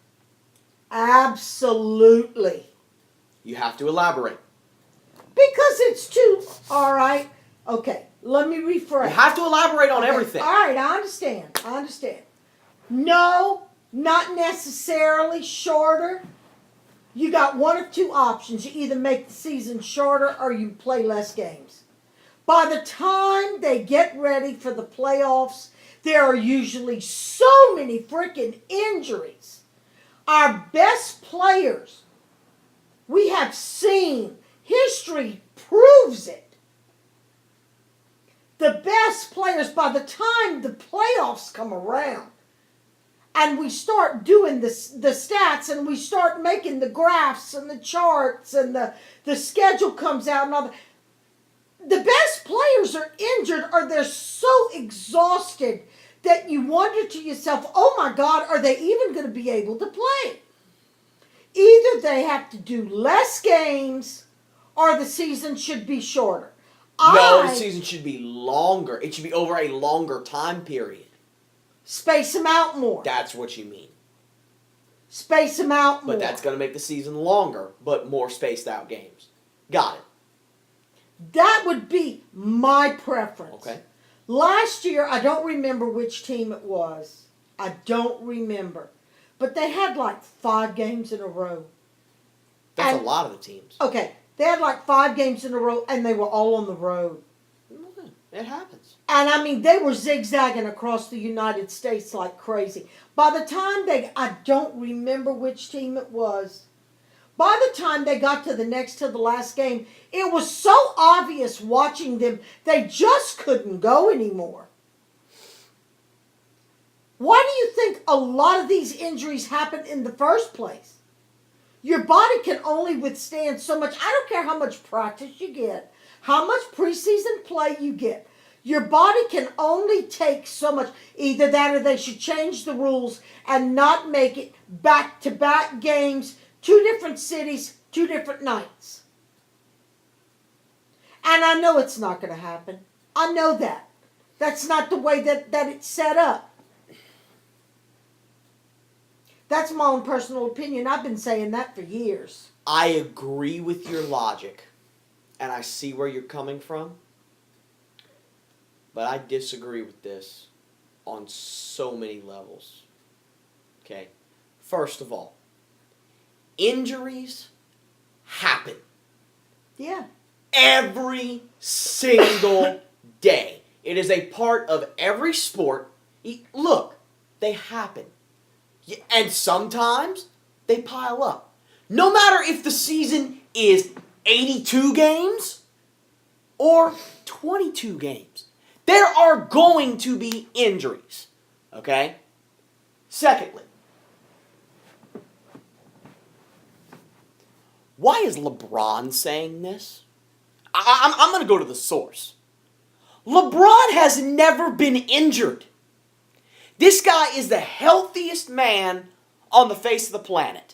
Absolutely. You have to elaborate. Because it's too. All right. Okay. Let me rephrase. You have to elaborate on Okay, everything. All right, I understand. No, not necessarily shorter. You got one of two options. You either make the season shorter or you play less games. By the time they get ready for the playoffs, there are usually so many freaking injuries. Our best players, we have seen, history proves it. The best players, by the time the playoffs come around and we start doing the stats and we start making the graphs and the charts and the schedule comes out and all that, the best players are injured or they're so exhausted that you wonder to yourself, oh my God, are they even going to be able to play? Either they have to do less games or the season should be shorter. No, the season should be longer. It should be over a longer time period. Space them out more. That's what you mean. Space them out more. But that's going to make the season longer, but more spaced out games. Got it. That would be my preference. Okay. Last year, I don't remember which team it was. I don't remember. But they had like 5 games in a row. That's a lot of the teams. Okay. They had like 5 games in a row, and they were all on the road. It happens. And I mean, they were zigzagging across the United States like crazy. By the time I don't remember which team it was. By the time they got to the last game, it was so obvious watching them, they just couldn't go anymore. Why do you think a lot of these injuries happen in the first place? Your body can only withstand so much. I don't care how much practice you get, how much preseason play you get. Your body can only take so much. Either that or they should change the rules and not make it back-to-back games, 2 different cities, 2 different nights. And I know it's not going to happen. I know that. That's not the way that it's set up. That's my own personal opinion. I've been saying that for years. I agree with your logic, and I see where you're coming from, but I disagree with this on so many levels. Okay? First of all, injuries happen. Yeah. Every single day. It is a part of every sport. Look, they happen. And sometimes they pile up. No matter if the season is 82 games or 22 games, there are going to be injuries. Okay? Secondly, why is LeBron saying this? I'm going to go to the source. LeBron has never been injured. This guy is the healthiest man on the face of the planet.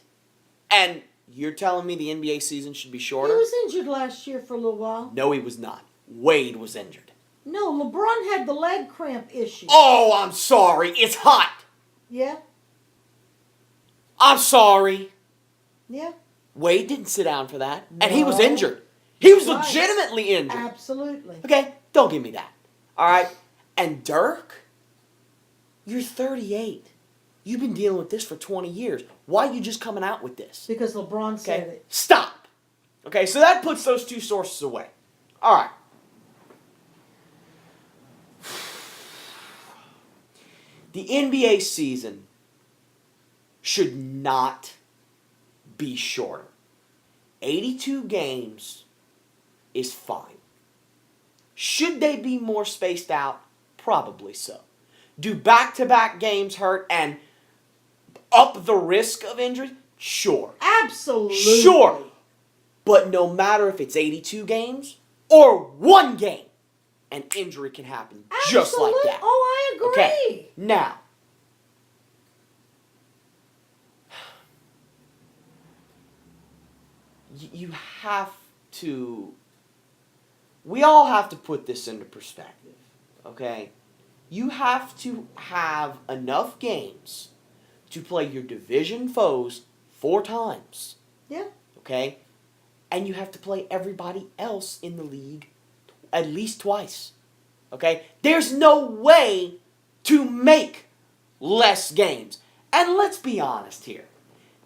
And you're telling me the NBA season should be shorter? He was injured last year for a little while. No, he was not. Wade was injured. No, LeBron had the leg cramp issue. Oh, I'm sorry. It's hot. Yeah? I'm sorry. Yeah? Wade didn't sit down for that. No. And he was injured. He was Right. legitimately injured. Absolutely. Okay, don't give me that. All right? And Dirk, you're 38. You've been dealing with this for 20 years. Why are you just coming out with this? Because LeBron said Okay, it. stop. Okay, so that puts those 2 sources away. All right. The NBA season should not be shorter. 82 games is fine. Should they be more spaced out? Probably so. Do back-to-back games hurt and up the risk of injury? Sure. Absolutely. Sure. But no matter if it's 82 games or 1 game, an injury can happen just like Absolutely. that. Oh, I agree. Okay, now, you have to, we all have to put this into perspective, okay? You have to have enough games to play your division foes 4 times. Yeah. Okay? And you have to play everybody else in the league at least twice. Okay? There's no way to make less games. And let's be honest here.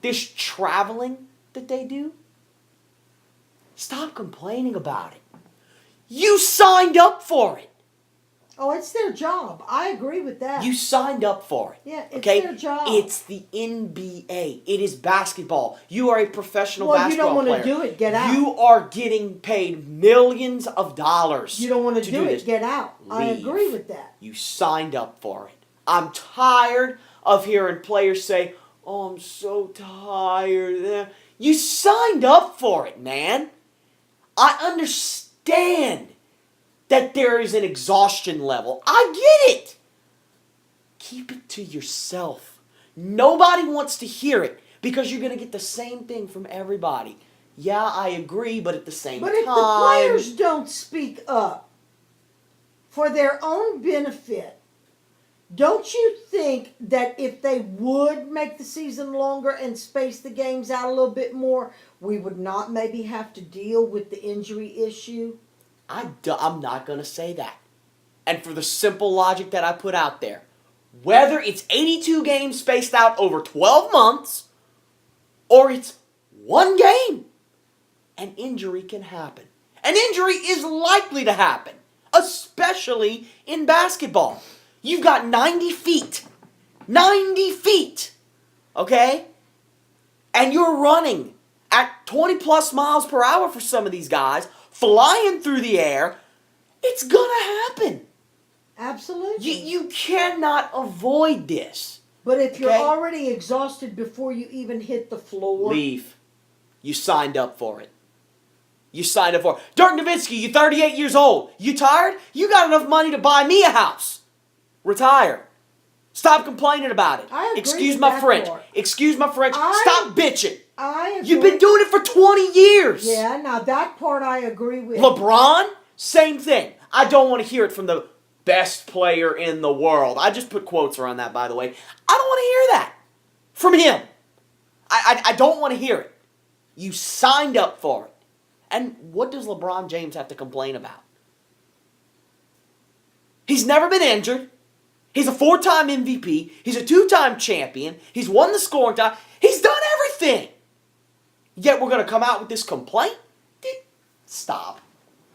This traveling that they do, stop complaining about it. You signed up for it. Oh, it's their job. I agree with that. You signed up for it. Yeah, it's okay? their job. It's the NBA. It is basketball. You are a professional well, you basketball don't player. want to do it, get out. You are getting paid millions of dollars. You don't want to do it, this. get out. I Leave. agree with that. You signed up for it. I'm tired of hearing players say, "Oh, I'm so tired." You signed up for it, man. I understand that there is an exhaustion level. I get it. Keep it to yourself. Nobody wants to hear it because you're going to get the same thing from everybody. Yeah, I agree, but at the same time... But if the players don't speak up for their own benefit, don't you think that if they would make the season longer and space the games out a little bit more, we would not maybe have to deal with the injury issue? I'm not going to say that. And for the simple logic that I put out there, whether it's 82 games spaced out over 12 months or it's one game, an injury can happen. An injury is likely to happen, especially in basketball. You've got 90 feet. 90 feet. Okay? And you're running at 20 plus miles per hour for some of these guys, flying through the air. It's gonna happen. Absolutely. You cannot avoid this. But if you're Okay? already exhausted before you even hit the floor... Leave. You signed up for it. You signed up for it. Dirk Nowitzki, you're 38 years old. You tired? You got enough money to buy me a house. Retire. Stop complaining about it. I agree Excuse with my that French. part. Excuse my French. Stop bitching. I agree. You've been doing it for 20 years. Yeah, now that part I agree with. LeBron, same thing. I don't want to hear it from the best player in the world. I just put quotes around that, by the way. I don't want to hear that from him. I don't want to hear it. You signed up for it. And what does LeBron James have to complain about? He's never been injured. He's a 4-time MVP. He's a 2-time champion. He's won the scoring title. He's done everything. Yet we're going to come out with this complaint? Stop.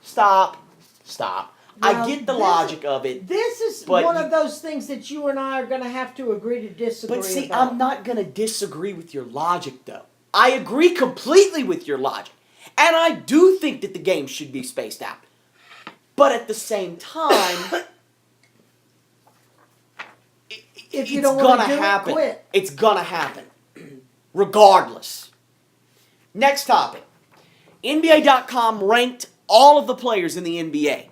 Stop. Stop. Now, I get the logic of it. This is but one of those things that you and I are going to have to agree to disagree But see, about. I'm not going to disagree with your logic, though. I agree completely with your logic. And I do think that the game should be spaced out. But at the same time... If you don't want to do happen. it, quit. It's gonna happen. Regardless. Next topic. NBA.com ranked all of the players in the NBA.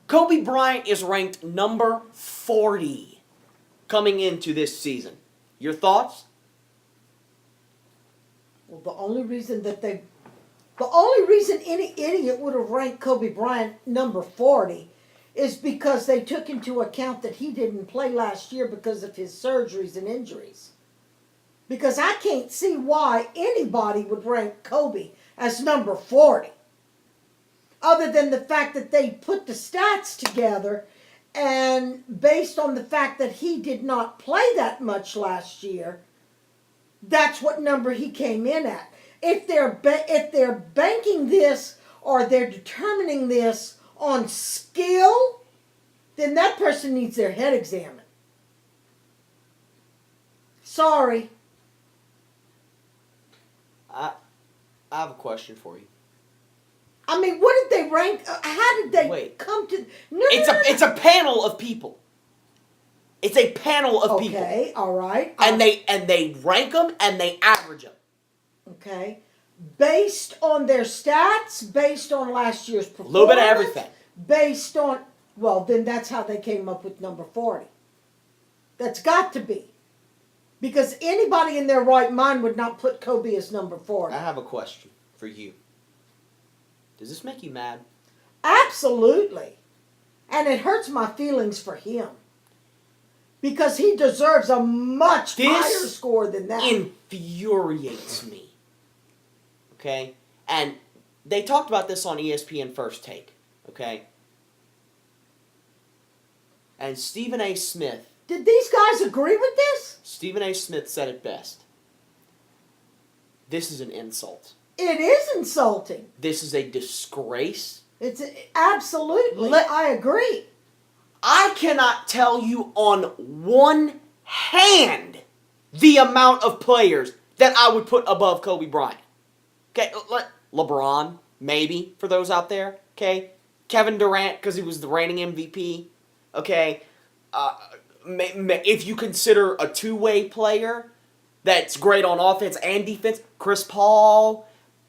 Kobe Bryant is ranked number 40 coming into this season. Your thoughts? Well, the only reason any idiot would have ranked Kobe Bryant number 40 is because they took into account that he didn't play last year because of his surgeries and injuries. Because I can't see why anybody would rank Kobe as number 40. Other than the fact that they put the stats together and based on the fact that he did not play that much last year, that's what number he came in at. If they're banking this or they're determining this on skill, then that person needs their head examined. Sorry. I have a question for you. I mean, what did they rank? How did they come to? No, It's a panel of people. It's a panel of people. Okay, all right. And they rank them and they average them. Okay. Based on their stats, based on last year's performance. A little bit of everything. Based on, well, then that's how they came up with number 40. That's got to be. Because anybody in their right mind would not put Kobe as number 40. I have a question for you. Does this make you mad? Absolutely. And it hurts my feelings for him. because he deserves a much This higher score than that. infuriates me. Okay? And they talked about this on ESPN First Take. Okay? And Stephen A. Smith Did these guys agree with this? Stephen A. Smith said it best. This is an insult. It is insulting. This is a disgrace. It's absolutely. I agree. I cannot tell you on one hand the amount of players that I would put above Kobe Bryant. Okay, LeBron, maybe, for those out there. Okay, Kevin Durant, because he was the reigning MVP. Okay, if you consider a two-way player that's great on offense and defense, Chris Paul,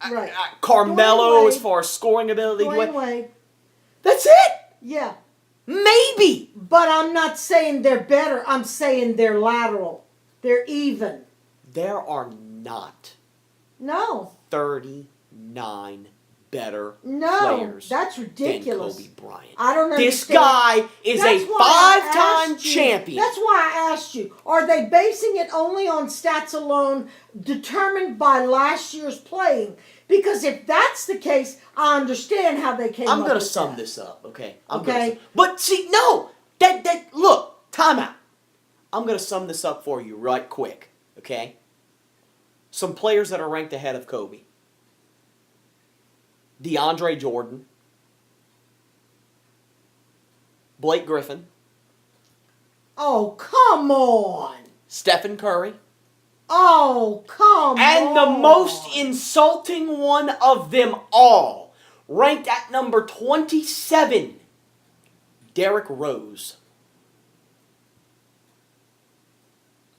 Right. Carmelo Dwayne as Wade. far as scoring ability. Dwayne Wade. That's it. Yeah. Maybe. But I'm not saying they're better. I'm saying they're lateral. They're even. There are not No. 39 better No. players That's ridiculous. than Kobe Bryant. I don't This understand. guy is That's a why I five-time asked you- champion. That's why I asked you. Are they basing it only on stats alone, determined by last year's playing? Because if that's the case, I understand how they came I'm up gonna with sum that. this up, okay? Okay. But see, no! Look, time out. I'm gonna sum this up for you right quick, okay? Some players that are ranked ahead of Kobe. DeAndre Jordan. Blake Griffin. Oh, come on. Stephen Curry. Oh, come on. And the most insulting one of them all, ranked at number 27, Derrick Rose.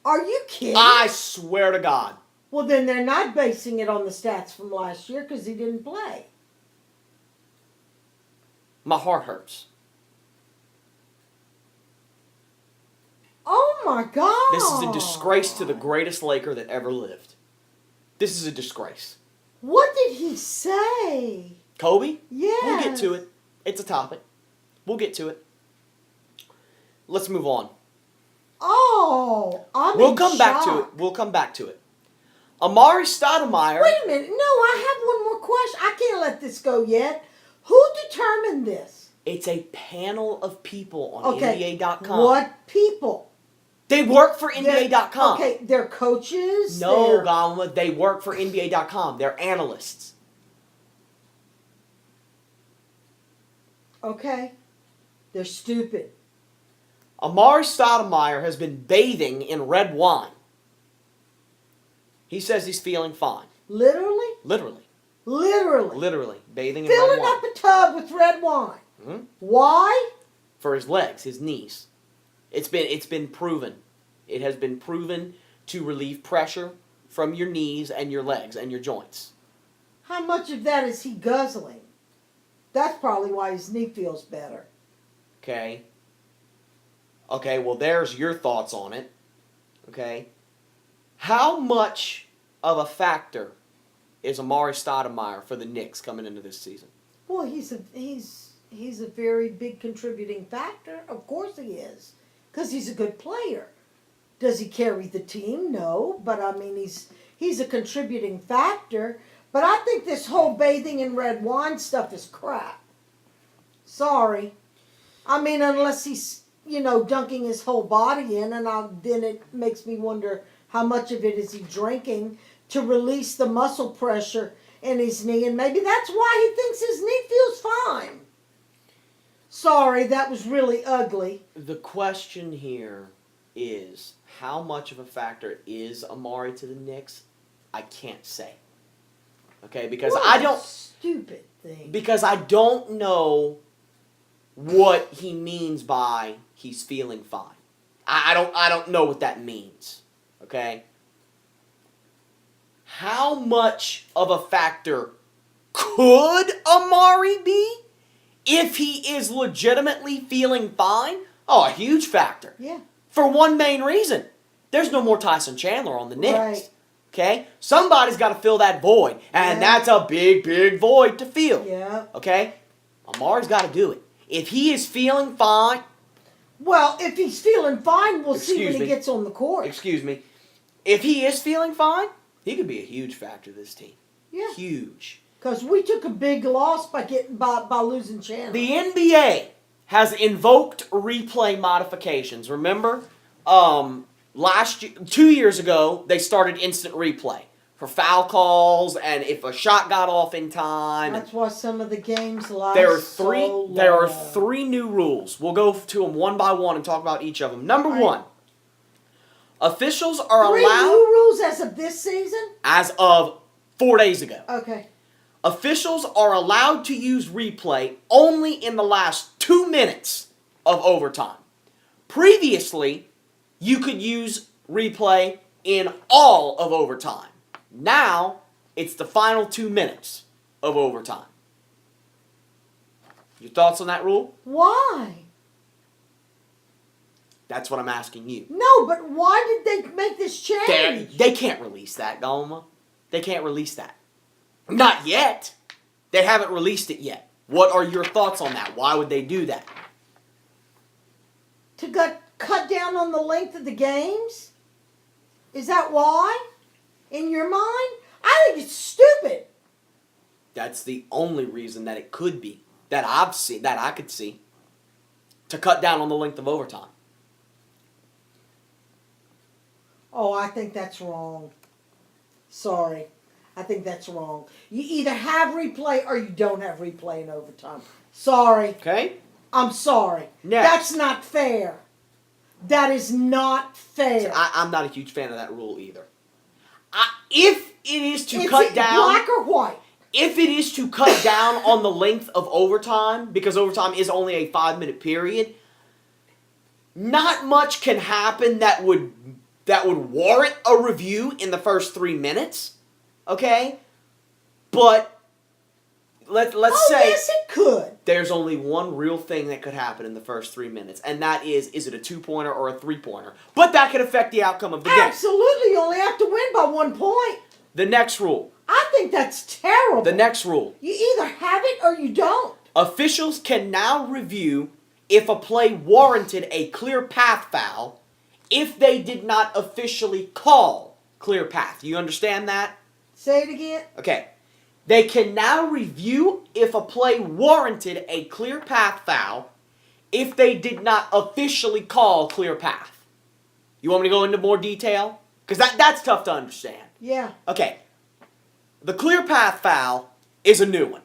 Are you kidding? I swear to God. Well, then they're not basing it on the stats from last year because he didn't play. My heart hurts. Oh, my God. This is a disgrace to the greatest Laker that ever lived. This is a disgrace. What did he say? Kobe? Yeah. We'll get to it. It's a topic. We'll get to it. Let's move on. Oh, We'll come back to it. We'll come back to it. Amari Stoudemire. Wait a minute. No, I have one more question. I can't let this go yet. Who determined this? It's a panel of people on NBA.com. What people? They work for NBA.com. Okay, they're coaches. No, they're... Gamma, they work for NBA.com. They're analysts. Okay. They're stupid. Amari Stoudemire has been bathing in red wine. He says he's feeling fine. Literally? Literally. Literally. Bathing in red Filling wine. up a tub with red wine. Mhm. Why? For his legs, his knees. It's been proven. It has been proven to relieve pressure from your knees and your legs and your joints. How much of that is he guzzling? That's probably why his knee feels better. Okay. Okay, well, there's your thoughts on it. Okay. How much of a factor is Amari Stoudemire for the Knicks coming into this season? Well, he's a very big contributing factor. Of course he is, because he's a good player. Does he carry the team? No, but I mean he's a contributing factor. But I think this whole bathing in red wine stuff is crap. Sorry. I mean, unless he's, dunking his whole body in, and then it makes me wonder how much of it is he drinking to release the muscle pressure in his knee, and maybe that's why he thinks his knee feels fine. Sorry, that was really ugly. The question here is, how much of a factor is Amari to the Knicks? I can't say. Okay, because What a stupid thing. Because I don't know what he means by he's feeling fine. I don't know what that means. Okay? How much of a factor could Amari be if he is legitimately feeling fine? Oh, a huge factor. Yeah. For one main reason. There's no more Tyson Chandler on the Knicks. Right. Okay? Somebody's got to fill that void. And that's a big, big void to fill. Yeah. Okay? Amari's got to do it. If he is feeling fine, Well, if he's feeling fine, we'll see Excuse when me. he gets on the court. Excuse me. If he is feeling fine, he could be a huge factor to this team. Yeah. Huge. Because we took a big loss by losing Chandler. The NBA has invoked replay modifications. Remember, last year, 2 years ago, they started instant replay for foul calls and if a shot got off in time. That's why some of the games last There are so long. There are three new rules. We'll go to them one by one and talk about each of them. Number Right. one, officials are Three allowed new rules as of this season? as of 4 days ago. Okay. Officials are allowed to use replay only in the last 2 minutes of overtime. Previously, you could use replay in all of overtime. Now, it's the final 2 minutes of overtime. Your thoughts on that rule? Why? That's what I'm asking you. No, but why did they make this change? They can't release that, Goma. They can't release that. Not yet. They haven't released it yet. What are your thoughts on that? Why would they do that? To cut down on the length of the games? Is that why? In your mind? I think it's stupid. That's the only reason that it could be. That I've seen, that I could see. To cut down on the length of overtime. Oh, I think that's wrong. Sorry. I think that's wrong. You either have replay or you don't have replay in overtime. Sorry. Okay? I'm sorry. Next. That's not fair. That is not fair. I'm not a huge fan of that rule either. If it is to Is cut it down... black or white? If it is to cut down on the length of overtime, because overtime is only a 5-minute period, not much can happen that would warrant a review in the first 3 minutes. Okay? But let's say Yes, it could. there's only one real thing that could happen in the first 3 minutes, and that is it a 2-pointer or a 3-pointer? But that could affect the outcome of the game. Absolutely. You only have to win by 1 point. The next rule. I think that's terrible. The next rule. You either have it or you don't. Officials can now review if a play warranted a clear path foul if they did not officially call clear path. You understand that? Say it again. Okay. They can now review if a play warranted a clear path foul if they did not officially call clear path. You want me to go into more detail? Because that's tough to understand. Yeah. Okay. The clear path foul is a new one.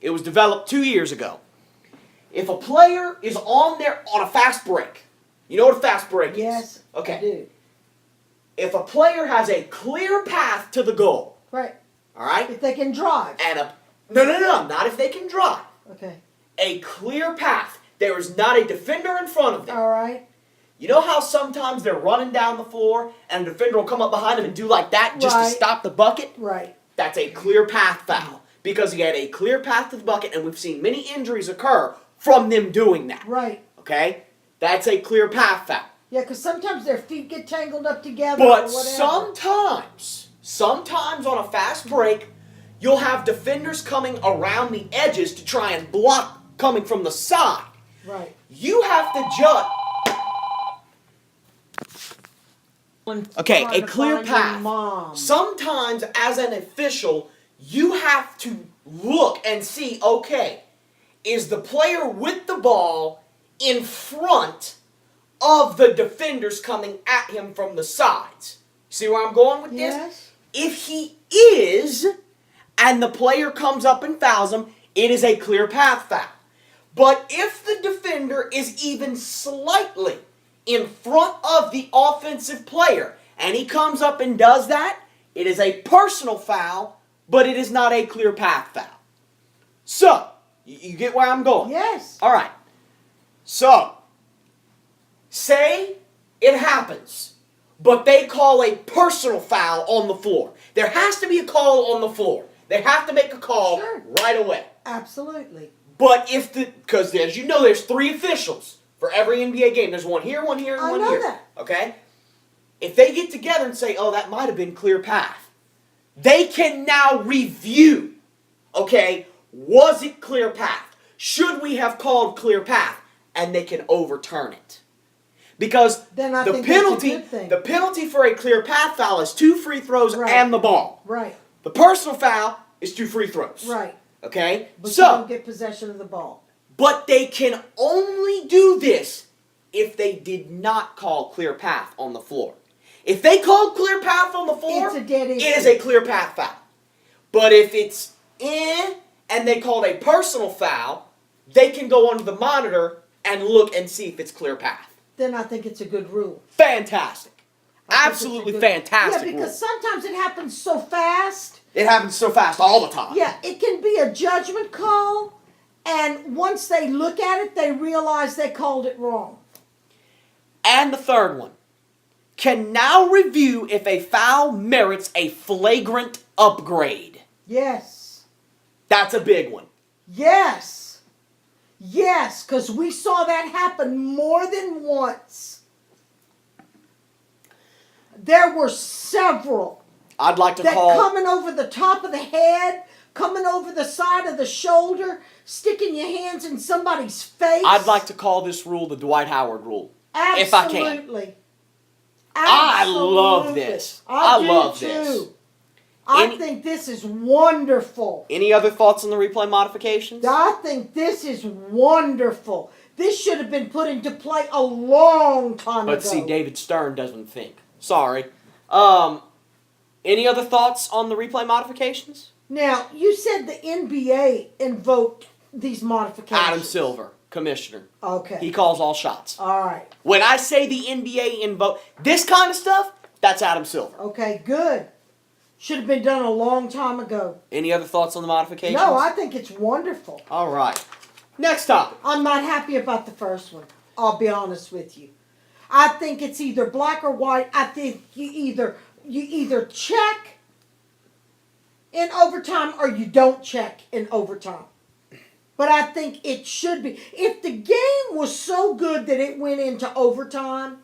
It was developed 2 years ago. If a player is on a fast break, you know what a fast break is? Yes. Okay. I do. If a player has a clear path to the goal, Right. all right, If they can drive. and no, not if they can drive. Okay. A clear path. There is not a defender in front of them. All right. You know how sometimes they're running down the floor and a defender will come up behind them and do like that just Right. to stop the bucket? Right. That's a clear path foul. Because he had a clear path to the bucket, and we've seen many injuries occur from them doing that. Right. Okay? That's a clear path foul. Yeah, because sometimes their feet get tangled up together But or whatever. sometimes on a fast break, you'll have defenders coming around the edges to try and block coming from the side. Right. You have to judge. Okay, Trying a to clear find your path. mom. Sometimes, as an official, you have to look and see, okay, is the player with the ball in front of the defenders coming at him from the sides? See where I'm going with this? Yes. If he is, and the player comes up and fouls him, it is a clear path foul. But if the defender is even slightly in front of the offensive player, and he comes up and does that, it is a personal foul, but it is not a clear path foul. So, you get where I'm going? Yes. All right. So, say it happens, but they call a personal foul on the floor. There has to be a call on the floor. They have to make a call Sure. right away. Absolutely. But because as you know, there's 3 officials for every NBA game. There's one here, and I one know here. that. Okay? If they get together and say, oh, that might have been clear path, they can now review, okay, was it clear path? Should we have called clear path? And they can overturn it. Because Then I the think that's a penalty, good thing. the penalty for a clear path foul is 2 free throws Right. and the ball. Right, The personal foul is 2 free throws. right. Okay? But you So, don't get possession of the ball. but they can only do this if they did not call clear path on the floor. If they called clear path on the floor, It's a dead it issue. is a clear path foul. But if it's and they called a personal foul, they can go under the monitor and look and see if it's clear path. Then I think it's a good rule. Fantastic. I think Absolutely it's a good- fantastic. Yeah, because rule. sometimes it happens so fast. It happens so fast all the time. Yeah, it can be a judgment call, and once they look at it, they realize they called it wrong. And the third one can now review if a foul merits a flagrant upgrade. Yes. That's a big one. Yes. Yes, because we saw that happen more than once. There were several I'd like to that call. coming over the top of the head, coming over the side of the shoulder, sticking your hands in somebody's face. I'd like to call this rule the Dwight Howard rule. Absolutely. if I can. I love this. I I do love too. this. I Any- think this is wonderful. Any other thoughts on the replay modifications? I think this is wonderful. This should have been put into play a long time ago. But see, David Stern doesn't think. Sorry. Any other thoughts on the replay modifications? Now, you said the NBA invoked these modifications. Adam Silver, commissioner. Okay. He calls all shots. All right. When I say the NBA invoke this kind of stuff, that's Adam Silver. Okay, good. Should have been done a long time ago. Any other thoughts on the modifications? No, I think it's wonderful. All right. Next topic. I'm not happy about the first one. I'll be honest with you. I think it's either black or white. I think you either check in overtime or you don't check in overtime. But I think it should be. If the game was so good that it went into overtime,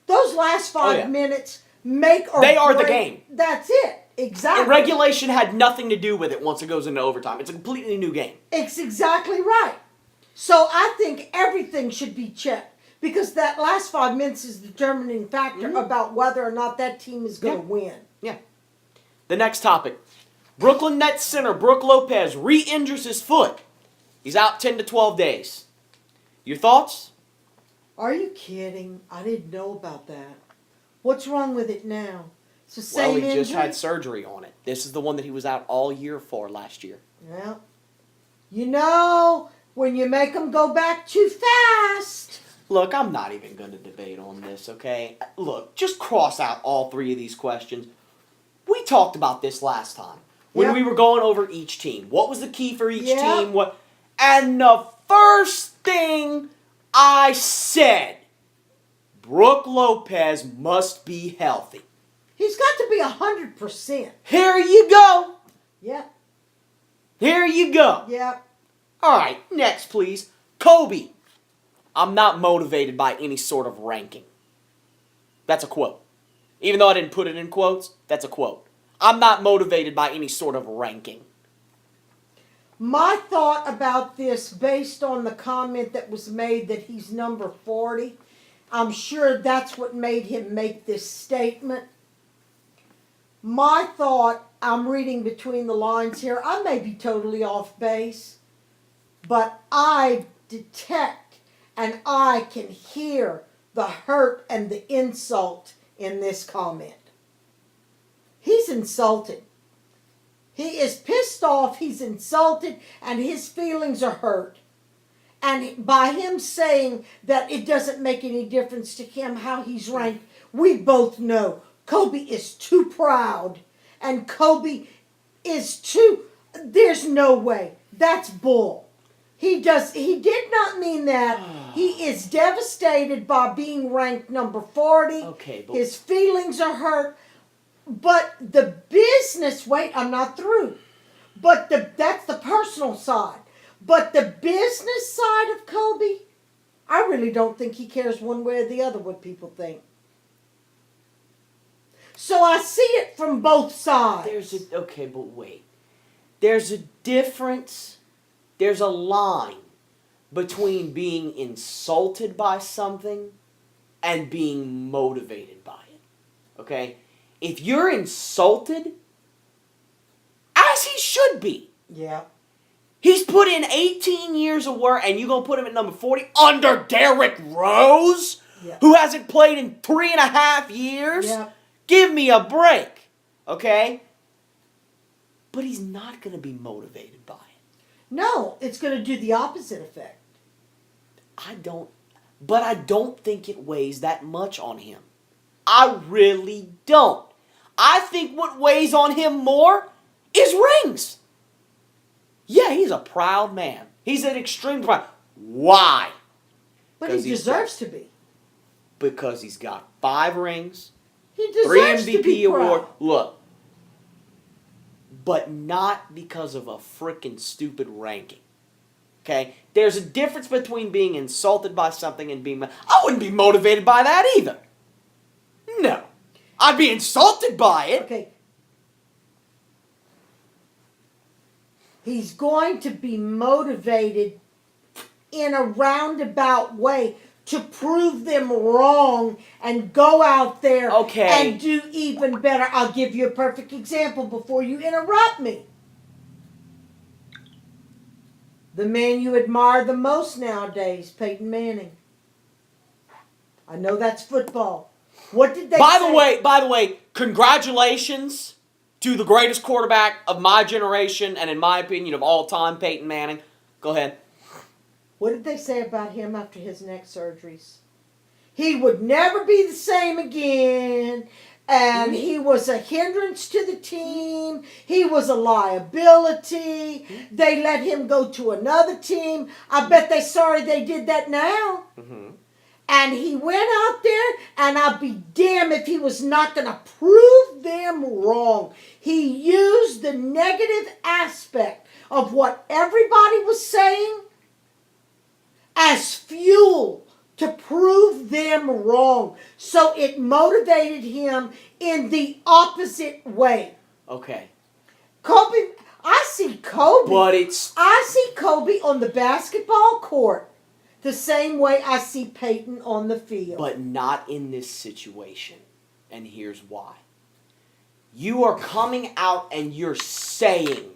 those last 5 minutes make or They are the break- game. That's it. Exactly. And regulation had nothing to do with it once it goes into overtime. It's a completely new game. It's exactly right. So I think everything should be checked because that last 5 minutes is the determining factor about whether or not that team is going to win. Yeah. The next topic. Brooklyn Nets center Brook Lopez re-injures his foot. He's out 10 to 12 days. Your thoughts? Are you kidding? I didn't know about that. What's wrong with it now? It's the Well, same he just injury? had surgery on it. This is the one that he was out all year for last year. Well, you know, when you make them go back too fast. Look, I'm not even going to debate on this, okay? Look, just cross out all three of these questions. We talked about this last time when Yep. we were going over each team. What was the key for each Yep. team? And the first thing I said, Brook Lopez must be healthy. He's got to be 100%. Here you go. Yep, Here you go. yep. All right, next, please. Kobe. I'm not motivated by any sort of ranking. That's a quote. Even though I didn't put it in quotes, that's a quote. I'm not motivated by any sort of ranking. My thought about this, based on the comment that was made that he's number 40, I'm sure that's what made him make this statement. My thought, I'm reading between the lines here, I may be totally off base, but I detect and I can hear the hurt and the insult in this comment. He's insulted. He is pissed off, he's insulted, and his feelings are hurt. And by him saying that it doesn't make any difference to him how he's ranked, we both know Kobe is too proud. And Kobe is too, there's no way. That's bull. He did not mean that. He is devastated by being ranked number 40. Okay, but His feelings are hurt. But the business, wait, I'm not through. But that's the personal side. But the business side of Kobe, I really don't think he cares one way or the other what people think. So I see it from both sides. okay, but wait. There's a difference. There's a line between being insulted by something and being motivated by it. Okay? If you're insulted, as he should be, Yeah. he's put in 18 years of work, and you're going to put him at number 40 under Derrick Rose, Yeah. who hasn't played in 3.5 years? Yeah. Give me a break. Okay? But he's not going to be motivated by it. No, it's going to do the opposite effect. I don't think it weighs that much on him. I really don't. I think what weighs on him more is rings. Yeah, he's a proud man. He's an extreme proud. Why? But he 'Cause he's deserves to be. Because he's got 5 rings, He 3 deserves to MVP be award. proud. Look. But not because of a freaking stupid ranking. Okay? There's a difference between being insulted by something and being... I wouldn't be motivated by that either. No. I'd be insulted by it. Okay. He's going to be motivated in a roundabout way to prove them wrong and go out there Okay. and do even better. I'll give you a perfect example before you interrupt me. The man you admire the most nowadays, Peyton Manning. I know that's football. What did they By say? the way, congratulations to the greatest quarterback of my generation and in my opinion of all time, Peyton Manning. Go ahead. What did they say about him after his neck surgeries? He would never be the same again. And he was a hindrance to the team. He was a liability. They let him go to another team. I bet they're sorry they did that now. Mm-hmm. And he went out there, and I'd be damned if he was not going to prove them wrong. He used the negative aspect of what everybody was saying as fuel to prove them wrong. So it motivated him in the opposite way. Okay. I see Kobe on the basketball court the same way I see Peyton on the field. But not in this situation. And here's why. You are coming out and you're saying,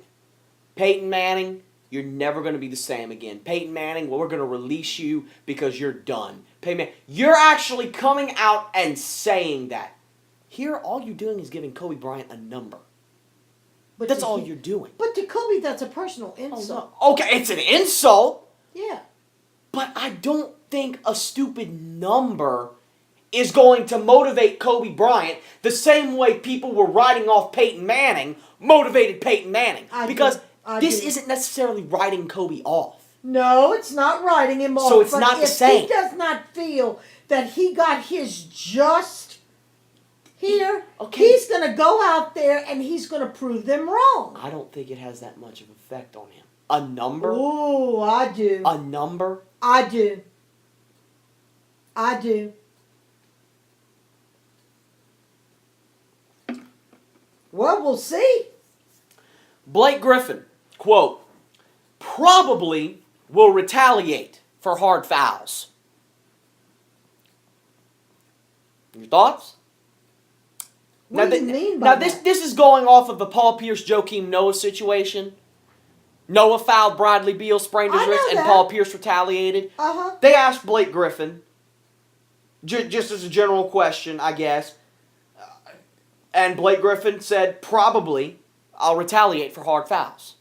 Peyton Manning, you're never going to be the same again. Peyton Manning, well, we're going to release you because you're done. Peyton Manning, you're actually coming out and saying that. Here, all you're doing is giving Kobe Bryant a number. But That's to all he- you're doing. But to Kobe, that's a personal insult. Okay, it's an insult, Yeah. but I don't think a stupid number is going to motivate Kobe Bryant the same way people were writing off Peyton Manning motivated Peyton Manning. I Because do. this isn't necessarily writing Kobe off. No, it's not writing him off. So it's but not the if same. he does not feel that he got his just here, Okay. he's going to go out there and he's going to prove them wrong. I don't think it has that much of effect on him. A number? Oh, I do. A number? I do. I do. Well, we'll see. Blake Griffin, quote, probably will retaliate for hard fouls. Your thoughts? What do you mean by that? This is going off of the Paul Pierce, Joakim Noah situation. Noah fouled Bradley Beal, sprained his I know wrist, and that. Paul Pierce retaliated. Uh-huh. They asked Blake Griffin, just as a general question, I guess, and Blake Griffin said, probably, I'll retaliate for hard fouls.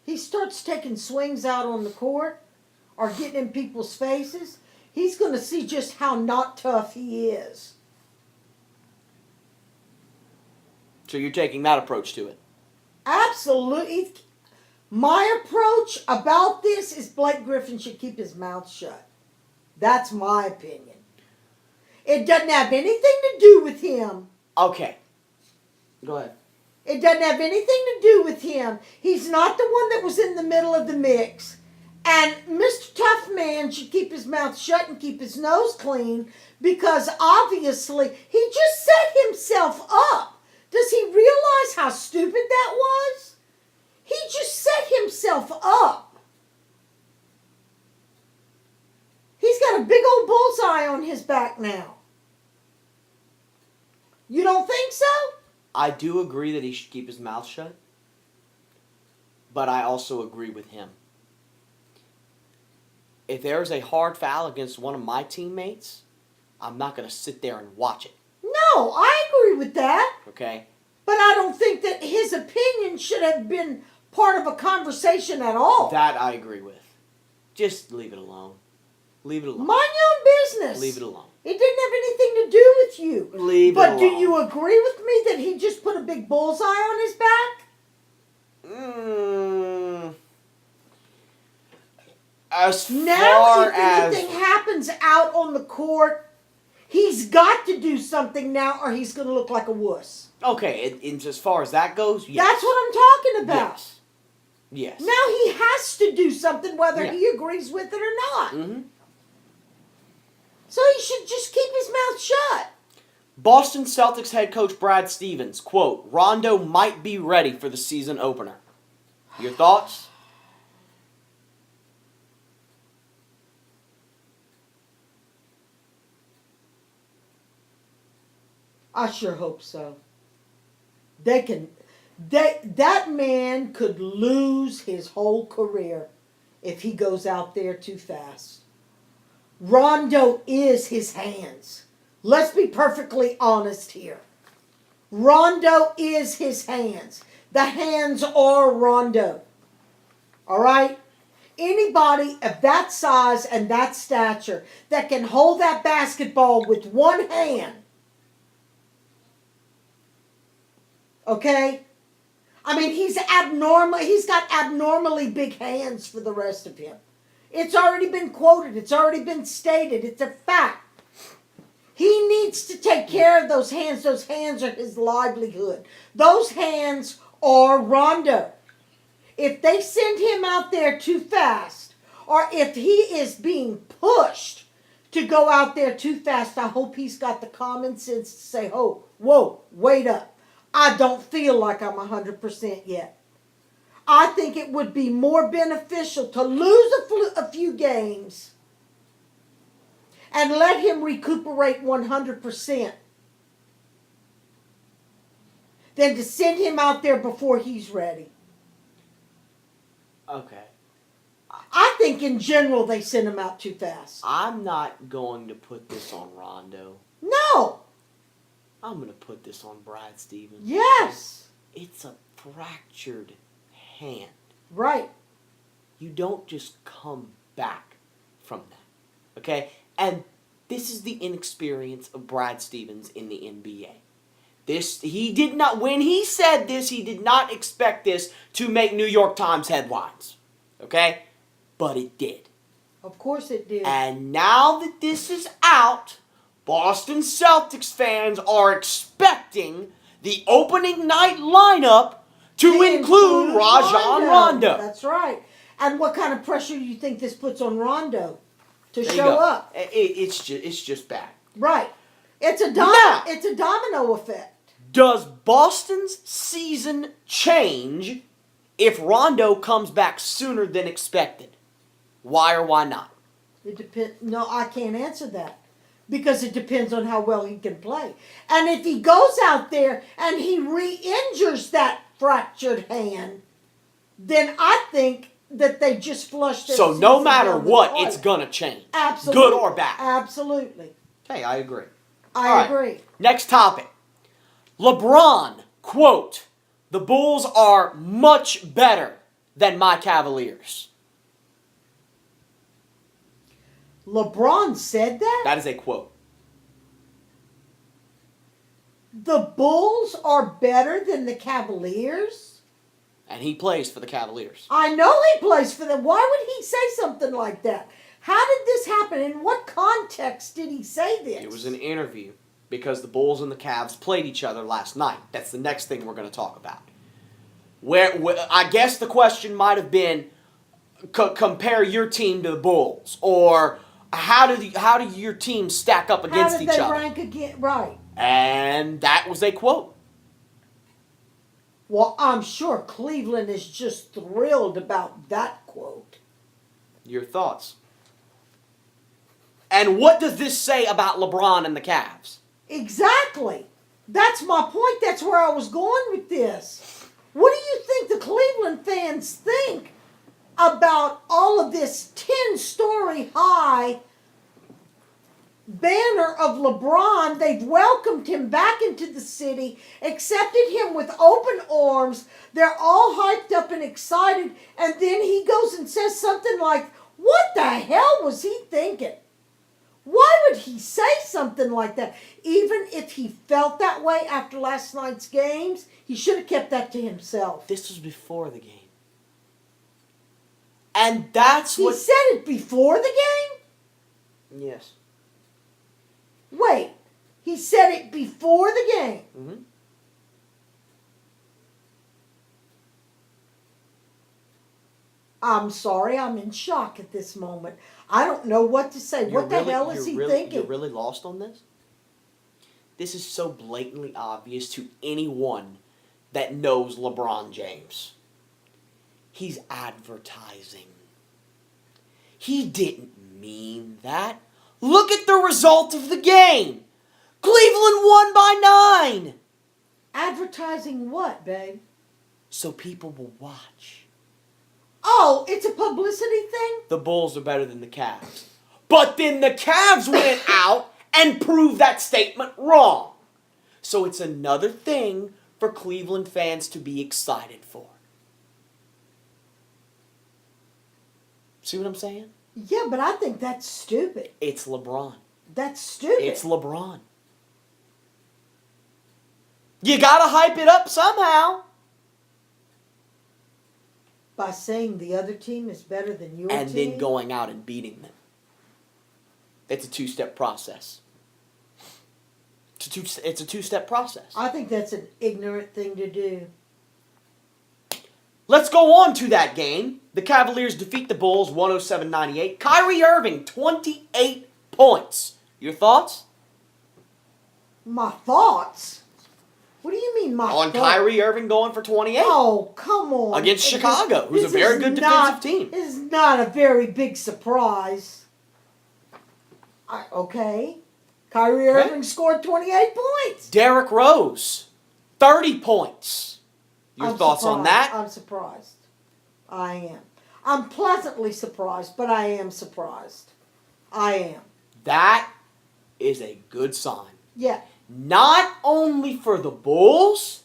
He starts taking swings out on the court or getting in people's faces, he's going to see just how not tough he is. So you're taking that approach to it. Absolutely. My approach about this is Blake Griffin should keep his mouth shut. That's my opinion. It doesn't have anything to do with him. Okay. Go ahead. It doesn't have anything to do with him. He's not the one that was in the middle of the mix. And Mr. Tough Man should keep his mouth shut and keep his nose clean because obviously he just set himself up. Does he realize how stupid that was? He just set himself up. He's got to a big old bullseye on his back now. You don't think so? I do agree that he should keep his mouth shut, but I also agree with him. If there's a hard foul against one of my teammates, I'm not going to sit there and watch it. No, I agree with that. Okay? But I don't think that his opinion should have been part of a conversation at all. That I agree with. Just leave it alone. Leave it alone. Mind your own business. Leave it alone. It didn't have anything to do with you. Leave it But alone. do you agree with me that he just put a big bullseye on his back? As Now, far if as anything happens out on the court, he's got to do something now or he's going to look like a wuss. okay, as far as that goes, yes. That's what I'm talking about. Yes. Yes. Now he has to do something whether Yeah. he agrees with it or not. Mm-hmm. So he should just keep his mouth shut. Boston Celtics head coach Brad Stevens, quote, Rondo might be ready for the season opener. Your thoughts? I sure hope so. That man could lose his whole career if he goes out there too fast. Rondo is his hands. Let's be perfectly honest here. Rondo is his hands. The hands are Rondo. All right? Anybody of that size and that stature that can hold that basketball with one hand, okay? I mean, he's abnormal. He's got abnormally big hands for the rest of him. It's already been quoted. It's already been stated. It's a fact. He needs to take care of those hands. Those hands are his livelihood. Those hands are Rondo. If they send him out there too fast, or if he is being pushed to go out there too fast, I hope he's got the common sense to say, oh, whoa, wait up. I don't feel like I'm 100% yet. I think it would be more beneficial to lose a few games and let him recuperate 100% than to send him out there before he's ready. Okay. I think in general they send him out too fast. I'm not going to put this on Rondo. No. I'm going to put this on Brad Stevens. Yes. It's a fractured hand. Right. You don't just come back from that. Okay? And this is the inexperience of Brad Stevens in the NBA. When he said this, he did not expect this to make New York Times headlines. Okay? But it did. Of course it did. And now that this is out, Boston Celtics fans are expecting the opening night lineup to include Rajon Rondo. That's right. And what kind of pressure do you think this puts on Rondo to There you show go. up? It's just bad. Right. It's a Now- it's a domino effect. Does Boston's season change if Rondo comes back sooner than expected? Why or why not? It depends. No, I can't answer that because it depends on how well he can play. And if he goes out there and he re-injures that fractured hand, then I think that they just flushed their So no season matter down the what, toilet. it's gonna change. Absolutely. Good or bad. Absolutely. Okay, I agree. I All right. agree. Next topic. LeBron, quote, the Bulls are much better than my Cavaliers. LeBron said that? That is a quote. The Bulls are better than the Cavaliers? And he plays for the Cavaliers. I know he plays for them. Why would he say something like that? How did this happen? In what context did he say this? It was an interview because the Bulls and the Cavs played each other last night. That's the next thing we're going to talk about. Where I guess the question might have been, compare your team to the Bulls, or how do your teams stack up against each other? How did they rank again? Right. And that was a quote. Well, I'm sure Cleveland is just thrilled about that quote. Your thoughts? And what does this say about LeBron and the Cavs? Exactly. That's my point. That's where I was going with this. What do you think the Cleveland fans think about all of this 10-story high banner of LeBron? They've welcomed him back into the city, accepted him with open arms. They're all hyped up and excited. And then he goes and says something like, what the hell was he thinking? Why would he say something like that? Even if he felt that way after last night's games, he should have kept that to himself. This was before the game. And that's He what... said it before the game? Yes. Wait, he said it before the game? Mm-hmm. I'm sorry, I'm in shock at this moment. I don't know what to say. What the hell is he thinking? You're really lost on this? This is so blatantly obvious to anyone that knows LeBron James. He's advertising. He didn't mean that. Look at the result of the game. Cleveland won by 9. Advertising what, babe? So people will watch. Oh, it's a publicity thing? The Bulls are better than the Cavs. But then the Cavs went out and proved that statement wrong. So it's another thing for Cleveland fans to be excited for. See what I'm saying? Yeah, but I think that's stupid. It's LeBron. That's stupid. It's LeBron. You gotta hype it up somehow. By saying the other team is better than your And team? then going out and beating them. It's a two-step process. It's a two-step process. I think that's an ignorant thing to do. Let's go on to that game. The Cavaliers defeat the Bulls 107-98. Kyrie Irving, 28 points. Your thoughts? My thoughts? What do you mean my On thoughts? Kyrie Irving going for 28? Oh, come on. Against Chicago, who's a This very is good not- defensive team. This is not a very big surprise. Okay. Kyrie Okay. Irving scored 28 points. Derrick Rose, 30 points. Your I'm thoughts on surprised. that? I'm surprised. I am. I'm pleasantly surprised, but I am surprised. I am. That is a good sign. Yeah. Not only for the Bulls,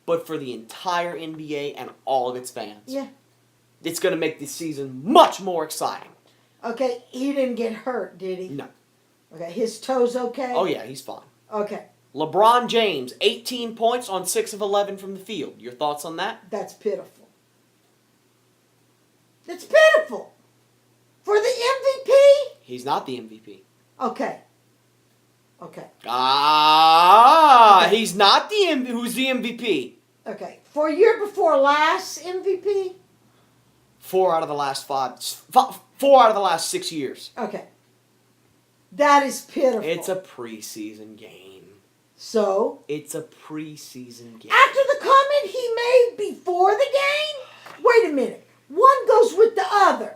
but for the entire NBA and all of its fans. Yeah. It's going to make this season much more exciting. Okay, he didn't get hurt, did he? No. Okay, his toes okay? Oh, yeah, he's fine. Okay, LeBron James, 18 points on 6 of 11 from the field. Your thoughts on that? that's pitiful. It's pitiful. For the MVP? He's not the MVP. Okay. Okay. He's not the MVP. Who's the MVP? Okay. For year before last MVP? 4 out of the last 4 out of the last 6 years. Okay. That is pitiful. It's a preseason game. So? It's a preseason game. After the comment he made before the game? Wait a minute. One goes with the other.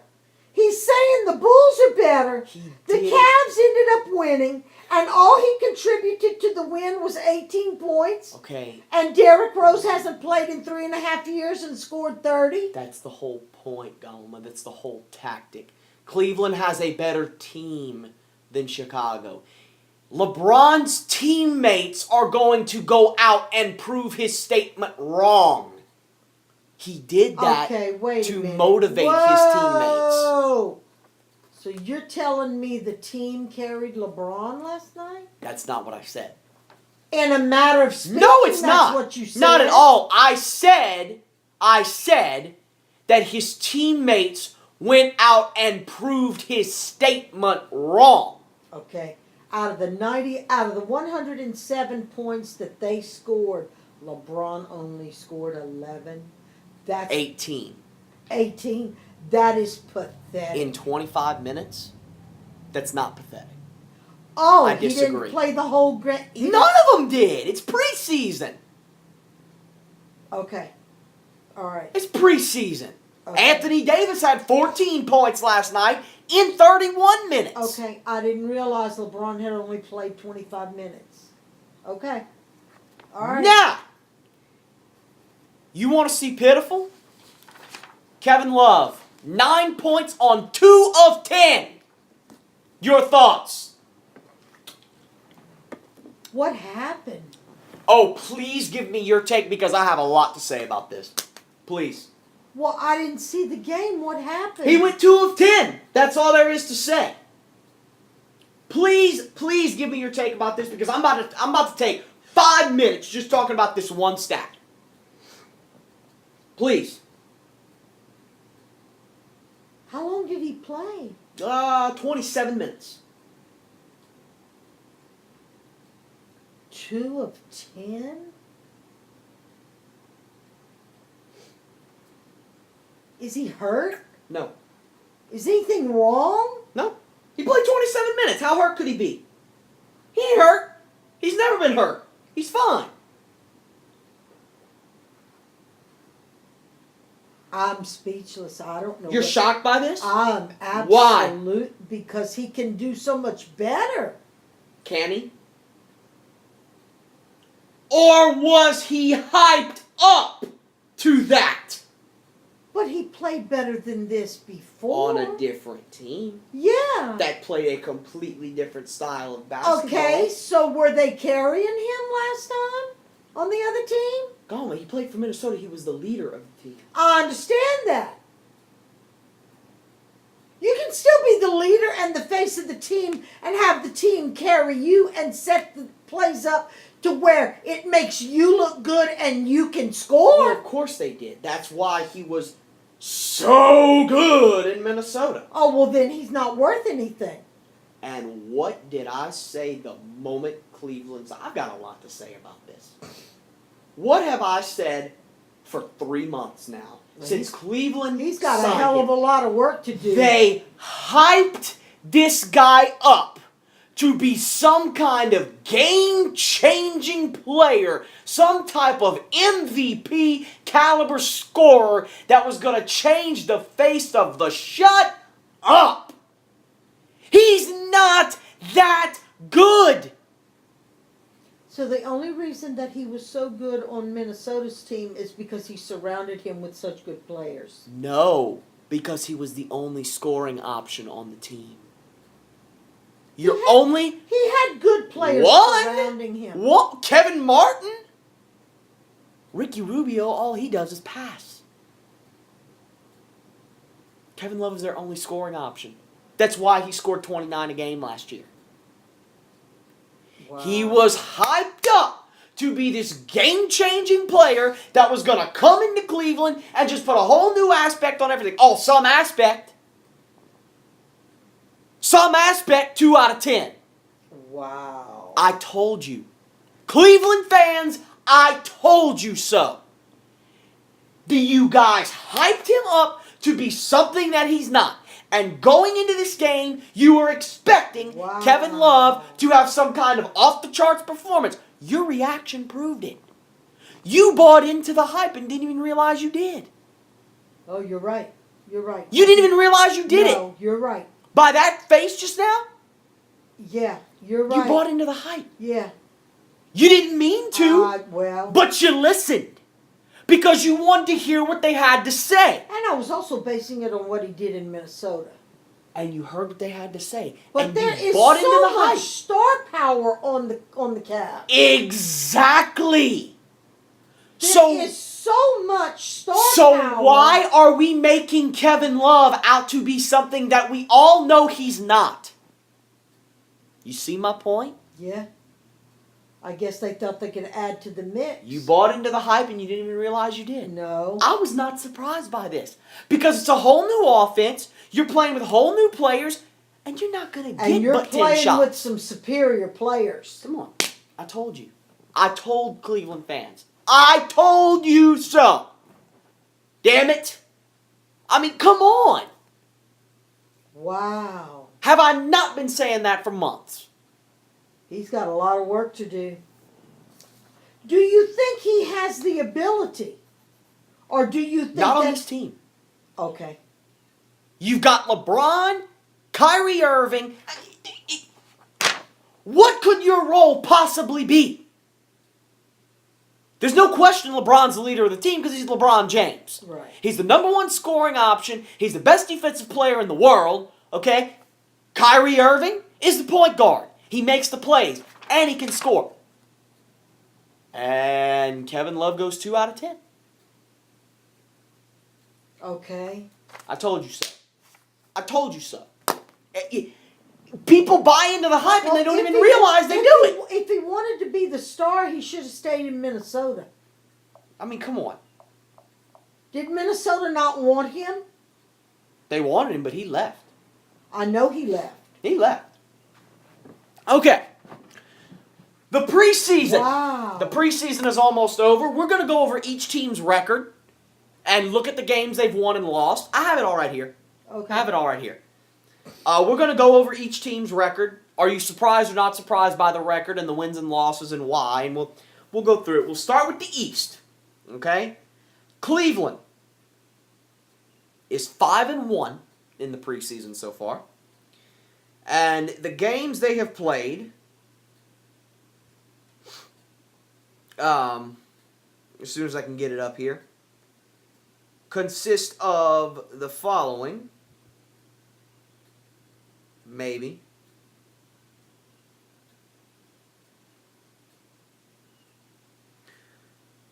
He's saying the Bulls are better. The did. Cavs ended up winning, and all he contributed to the win was 18 points. Okay, And Derrick Rose hasn't played in 3.5 years and scored 30. that's the whole point, Galma. That's the whole tactic. Cleveland has a better team than Chicago. LeBron's teammates are going to go out and prove his statement wrong. He did that Okay, wait a to minute. motivate his teammates. Whoa! So you're telling me the team carried LeBron last night? That's not what I said. In a matter of speaking, No, it's that's not. what you said. Not at all. I said that his teammates went out and proved his statement wrong. Okay. Out of the 107 points that they scored, LeBron only scored 11. That's 18 18. That is pathetic. in 25 minutes. That's not pathetic. Oh, I he disagree. didn't play the whole None of them did. It's preseason. Okay. All right. It's preseason. Okay. Anthony Davis had 14 points last night in 31 minutes. Okay, I didn't realize LeBron had only played 25 minutes. Okay. All right. Now, you want to see pitiful? Kevin Love, 9 points on 2 of 10. Your thoughts? What happened? Oh, please give me your take because I have a lot to say about this. Please. Well, I didn't see the game. What happened? He went 2 of 10. That's all there is to say. Please give me your take about this because I'm about to take 5 minutes just talking about this one stat. Please. How long did he play? 27 minutes. 2 of 10? Is he hurt? No. Is anything wrong? No. He played 27 minutes. How hurt could he be? He ain't hurt. He's never been hurt. He's fine. I'm speechless. I don't know. You're shocked by this? I'm Why? absolute because he can do so much better. Can he? Or was he hyped up to that? But he played better than this before. On a different team Yeah. that played a completely different style of basketball. Okay, so were they carrying him last time on the other team? Golly, he played for Minnesota. He was the leader of the team. I understand that. You can still be the leader and the face of the team and have the team carry you and set the plays up to where it makes you look good and you can score. Well, of course they did. That's why he was so good in Minnesota. Oh, well, then he's not worth anything. And what did I say the moment Cleveland's... I've got a lot to say about this. What have I said for 3 months now? Since Cleveland He's got a signed hell him? of a lot of work to do. They hyped this guy up to be some kind of game-changing player, some type of MVP caliber scorer that was going to change the face of the... Shut up! He's not that good! So the only reason that he was so good on Minnesota's team is because he surrounded him with such good players. No, because he was the only scoring option on the team. You're He had good players surrounding him. What? Kevin Martin? Ricky Rubio, all he does is pass. Kevin Love is their only scoring option. That's why he scored 29 a game last year. Wow. He was hyped up to be this game-changing player that was going to come into Cleveland and just put a whole new aspect on everything. Oh, some aspect. Some aspect, 2 out of 10. Wow. I told you. Cleveland fans, I told you so. You guys hyped him up to be something that he's not. And going into this game, you were expecting Kevin Love to have some kind of off-the-charts performance. Your reaction proved it. You bought into the hype and didn't even realize you did. Oh, you're right. You're right. You didn't even realize you did it. No, you're right. By that face just now, Yeah, you're right. you bought into the hype. Yeah. You didn't mean to, Well. but you listened. Because you wanted to hear what they had to say. And I was also basing it on what he did in Minnesota. And you heard what they had to say. But and there you is bought into so the much hype. star power on the Cavs. Exactly. There is so much star power. So why are we making Kevin Love out to be something that we all know he's not? You see my point? Yeah. I guess they thought they could add to the mix. You bought into the hype and you didn't even realize you did. No. I was not surprised by this. Because it's a whole new offense, you're playing with whole new players, and you're not going to get And you're but 10 playing shots. with some superior players. Come on. I told you. I told Cleveland fans. I told you so. Damn it. I mean, come on. Wow. Have I not been saying that for months? He's got a lot of work to do. Do you think he has the ability? Or do you think Not on that... this team. Okay. You've got LeBron, Kyrie Irving. What could your role possibly be? There's no question LeBron's the leader of the team because he's LeBron James. Right. He's the number one scoring option. He's the best defensive player in the world. Okay? Kyrie Irving is the point guard. He makes the plays, and he can score. And Kevin Love goes 2 out of 10. Okay. I told you so. I told you so. People buy into the hype and they don't even realize they do it. If he wanted to be the star, he should have stayed in Minnesota. I mean, come on. Did Minnesota not want him? They wanted him, but he left. I know he left. He left. Okay. The preseason. Wow. The preseason is almost over. We're going to go over each team's record and look at the games they've won and lost. I have it all right here. Okay. I have it all right here. We're going to go over each team's record. Are you surprised or not surprised by the record and the wins and losses and why? And we'll go through it. We'll start with the East. Okay? Cleveland is 5-1 in the preseason so far. And the games they have played, as soon as I can get it up here, consist of the following. Maybe.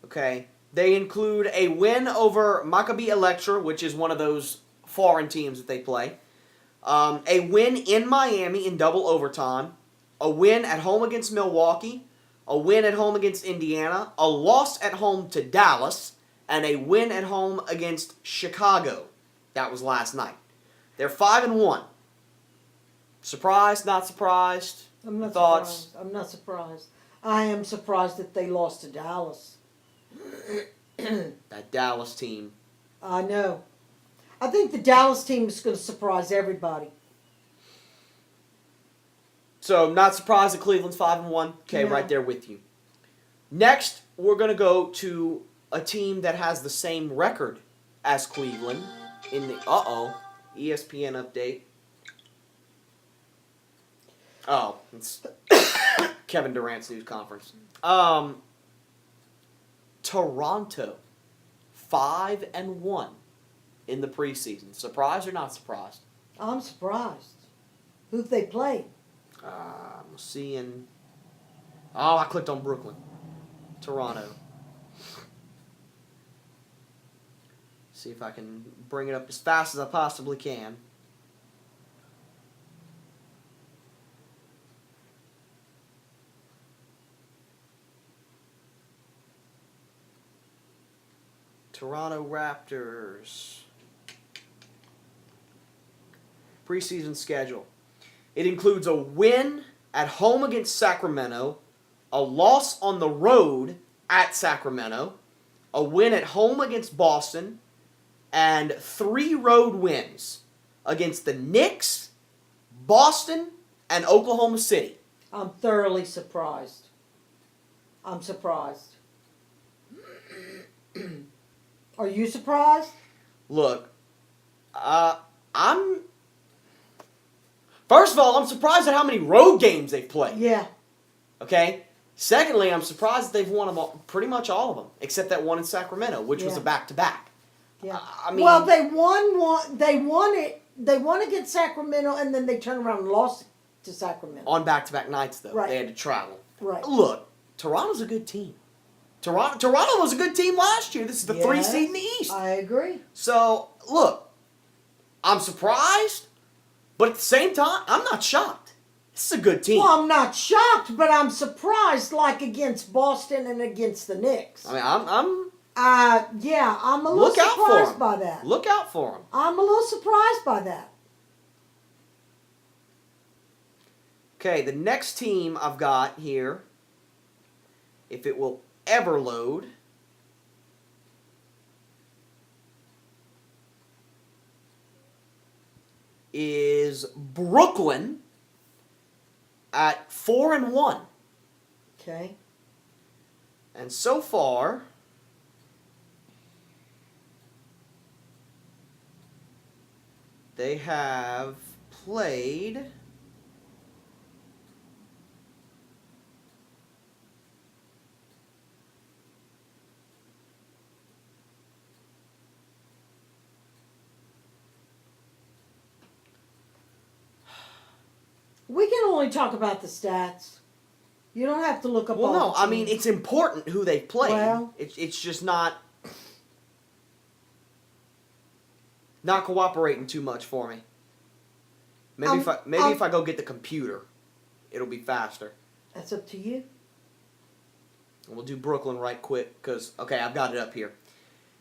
Okay. They include a win over Maccabi Electra, which is one of those foreign teams that they play. A win in Miami in double overtime. A win at home against Milwaukee. A win at home against Indiana. A loss at home to Dallas. And a win at home against Chicago. That was last night. They're 5-1. Surprised? Not surprised? I'm not Thoughts? surprised. I'm not surprised. I am surprised that they lost to Dallas. That Dallas team. I know. I think the Dallas team is going to surprise everybody. So, not surprised that Cleveland's 5-1. Okay, No. right there with you. Next, we're going to go to a team that has the same record as Cleveland in the ESPN update. Oh, it's Kevin Durant's news conference. Toronto, 5-1 in the preseason. Surprised or not surprised? I'm surprised. Who've they played? I'm seeing. Oh, I clicked on Brooklyn. Toronto. See if I can bring it up as fast as I possibly can. Toronto Raptors. Preseason schedule. It includes a win at home against Sacramento, a loss on the road at Sacramento, a win at home against Boston, and 3 road wins against the Knicks, Boston, and Oklahoma City. I'm thoroughly surprised. I'm surprised. Are you surprised? Look, I'm... First of all, I'm surprised at how many road games they've played. Yeah. Okay? Secondly, I'm surprised that they've won them all, pretty much all of them, except that one in Sacramento, which was a back-to-back. Yeah. I mean, well, they won. They won it. They won against Sacramento, and then they turned around and lost to Sacramento. on back-to-back nights, though. Right. They had to travel. Right. Look, Toronto's a good team. Toronto was a good team last year. This is the 3 seed in the East. I agree. So, look, I'm surprised, but at the same time, I'm not shocked. This is a good team. Well, I'm not shocked, but I'm surprised, like against Boston and against the Knicks. I mean, I'm I'm a little look out for surprised them. by that. Look out for them. I'm a little surprised by that. Okay, the next team I've got here, if it will ever load, is Brooklyn at 4-1. Okay. And so far, They have played. We can only talk about the stats. You don't have to look up Well, all no, the I mean teams. it's important who they've played. Well- It's just not cooperating too much for me. Maybe if I go get the computer, it'll be faster. That's up to you. We'll do Brooklyn right quick because I've got it up here.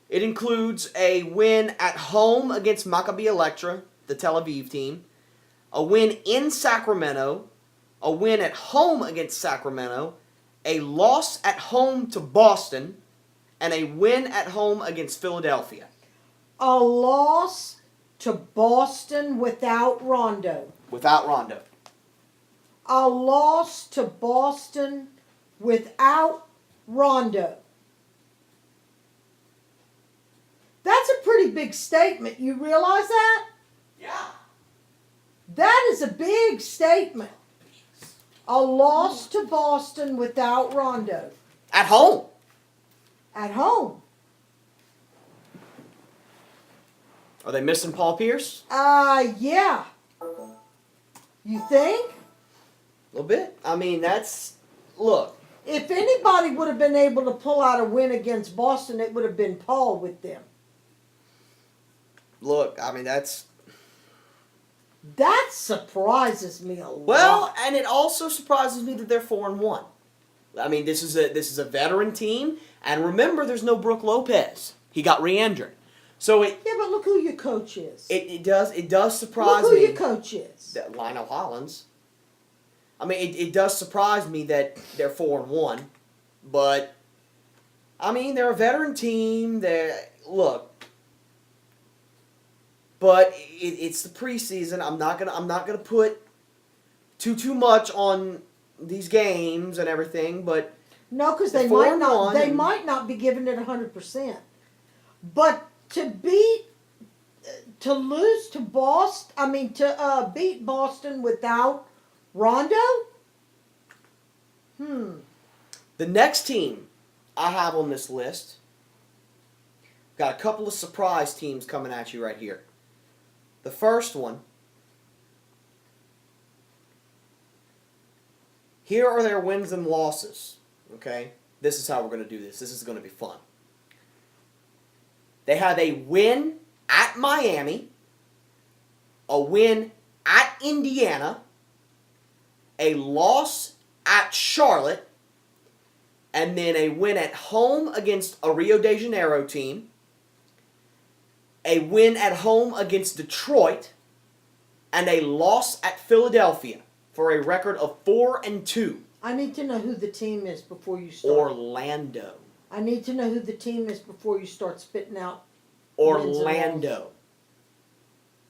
It includes a win at home against Maccabi Electra, the Tel Aviv team, a win in Sacramento, a win at home against Sacramento, a loss at home to Boston, and a win at home against Philadelphia. A loss to Boston without Rondo. Without Rondo. A loss to Boston without Rondo. That's a pretty big statement. You realize that? Yeah. That is a big statement. A loss to Boston without Rondo. At home. At home. Are they missing Paul Pierce? Yeah. You think? A little bit. I mean, look. If anybody would have been able to pull out a win against Boston, it would have been Paul with them. Look, I mean, That surprises me a lot. well, and it also surprises me that they're 4-1. I mean, this is a veteran team, and remember, there's no Brook Lopez. He got re-injured, so Yeah, but look who your coach is. it does surprise Look who me. your coach is. That Lionel Hollins. I mean, it does surprise me that they're 4-1, but I mean, they're a veteran team. But it's the preseason. I'm not gonna put too much on these games and everything. But No, because The they might 4-1 not. They and- might not be giving it 100%. But to lose to Boston. I mean, to beat Boston without Rondo. the next team I have on this list, got a couple of surprise teams coming at you right here. The first one. Here are their wins and losses. Okay? This is how we're going to do this. This is going to be fun. They have a win at Miami, a win at Indiana, a loss at Charlotte, and then a win at home against a Rio de Janeiro team, a win at home against Detroit, and a loss at Philadelphia for a record of 4-2. I need to know who the team is before you start. Orlando. I need to know who the team is before you start spitting out. wins and Orlando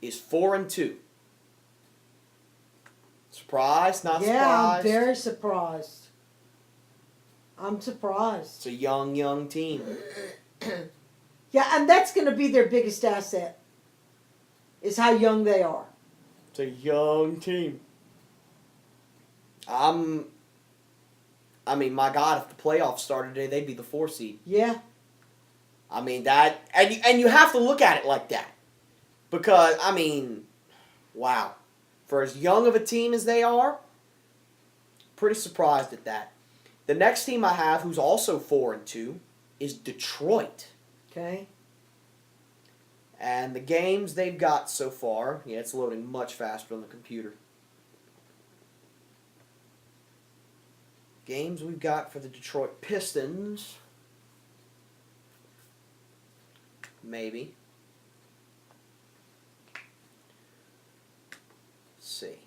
is 4-2. Surprised? Not Yeah, surprised? I'm very surprised. I'm surprised. It's a young team. Yeah, and that's going to be their biggest asset. Is how young they are. It's a young team. I mean, my God, if the playoffs started today, they'd be the 4 seed. Yeah. I mean, that, and you have to look at it like that. Because, I mean, wow. For as young of a team as they are, pretty surprised at that. The next team I have, who's also 4-2, is Detroit. Okay. And the games they've got so far, yeah, it's loading much faster on the computer. Games we've got for the Detroit Pistons. Maybe. Let's see.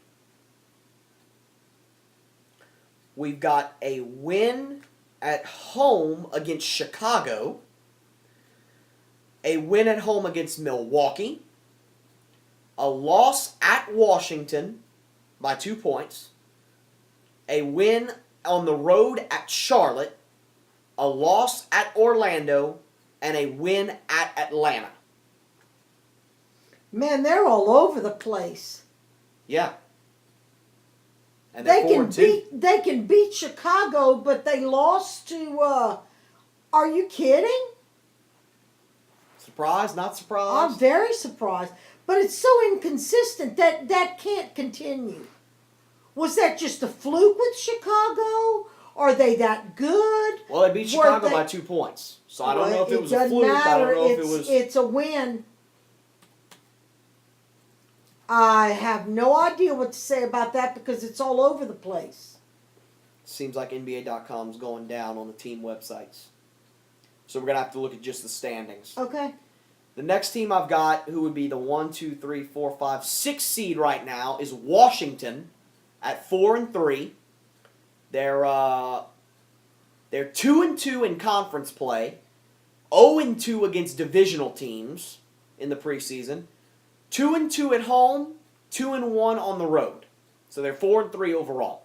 We've got a win at home against Chicago. A win at home against Milwaukee. A loss at Washington by 2 points. A win on the road at Charlotte. A loss at Orlando. And a win at Atlanta. Man, they're all over the place. Yeah. And they're 4-2. They can beat Chicago, but they lost to are you kidding? Surprised? Not I'm surprised? very surprised. But it's so inconsistent that can't continue. Was that just a fluke with Chicago? Are they that good? Well, they beat Chicago by 2 points. So I don't know if it was a fluke. I don't know if it was. It's a win. I have no idea what to say about that because it's all over the place. Seems like NBA.com's going down on the team websites. So we're going to have to look at just the standings. Okay. The next team I've got, who would be the 1, 2, 3, 4, 5, 6 seed right now, is Washington at 4-3. They're 2-2 in conference play, 0-2 against divisional teams in the preseason, 2-2 at home, 2-1 on the road. So they're 4-3 overall.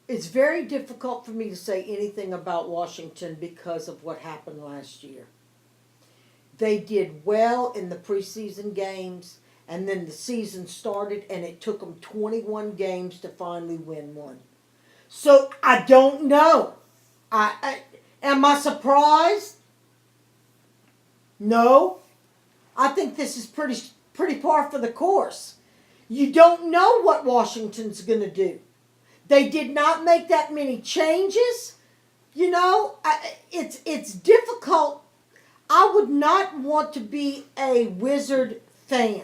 It's very difficult for me to say anything about Washington because of what happened last year. They did well in the preseason games, and then the season started, and it took them 21 games to finally win one. So I don't know. Am I surprised? No. I think this is pretty par for the course. You don't know what Washington's going to do. They did not make that many changes. You know, it's difficult. I would not want to be a Wizard fan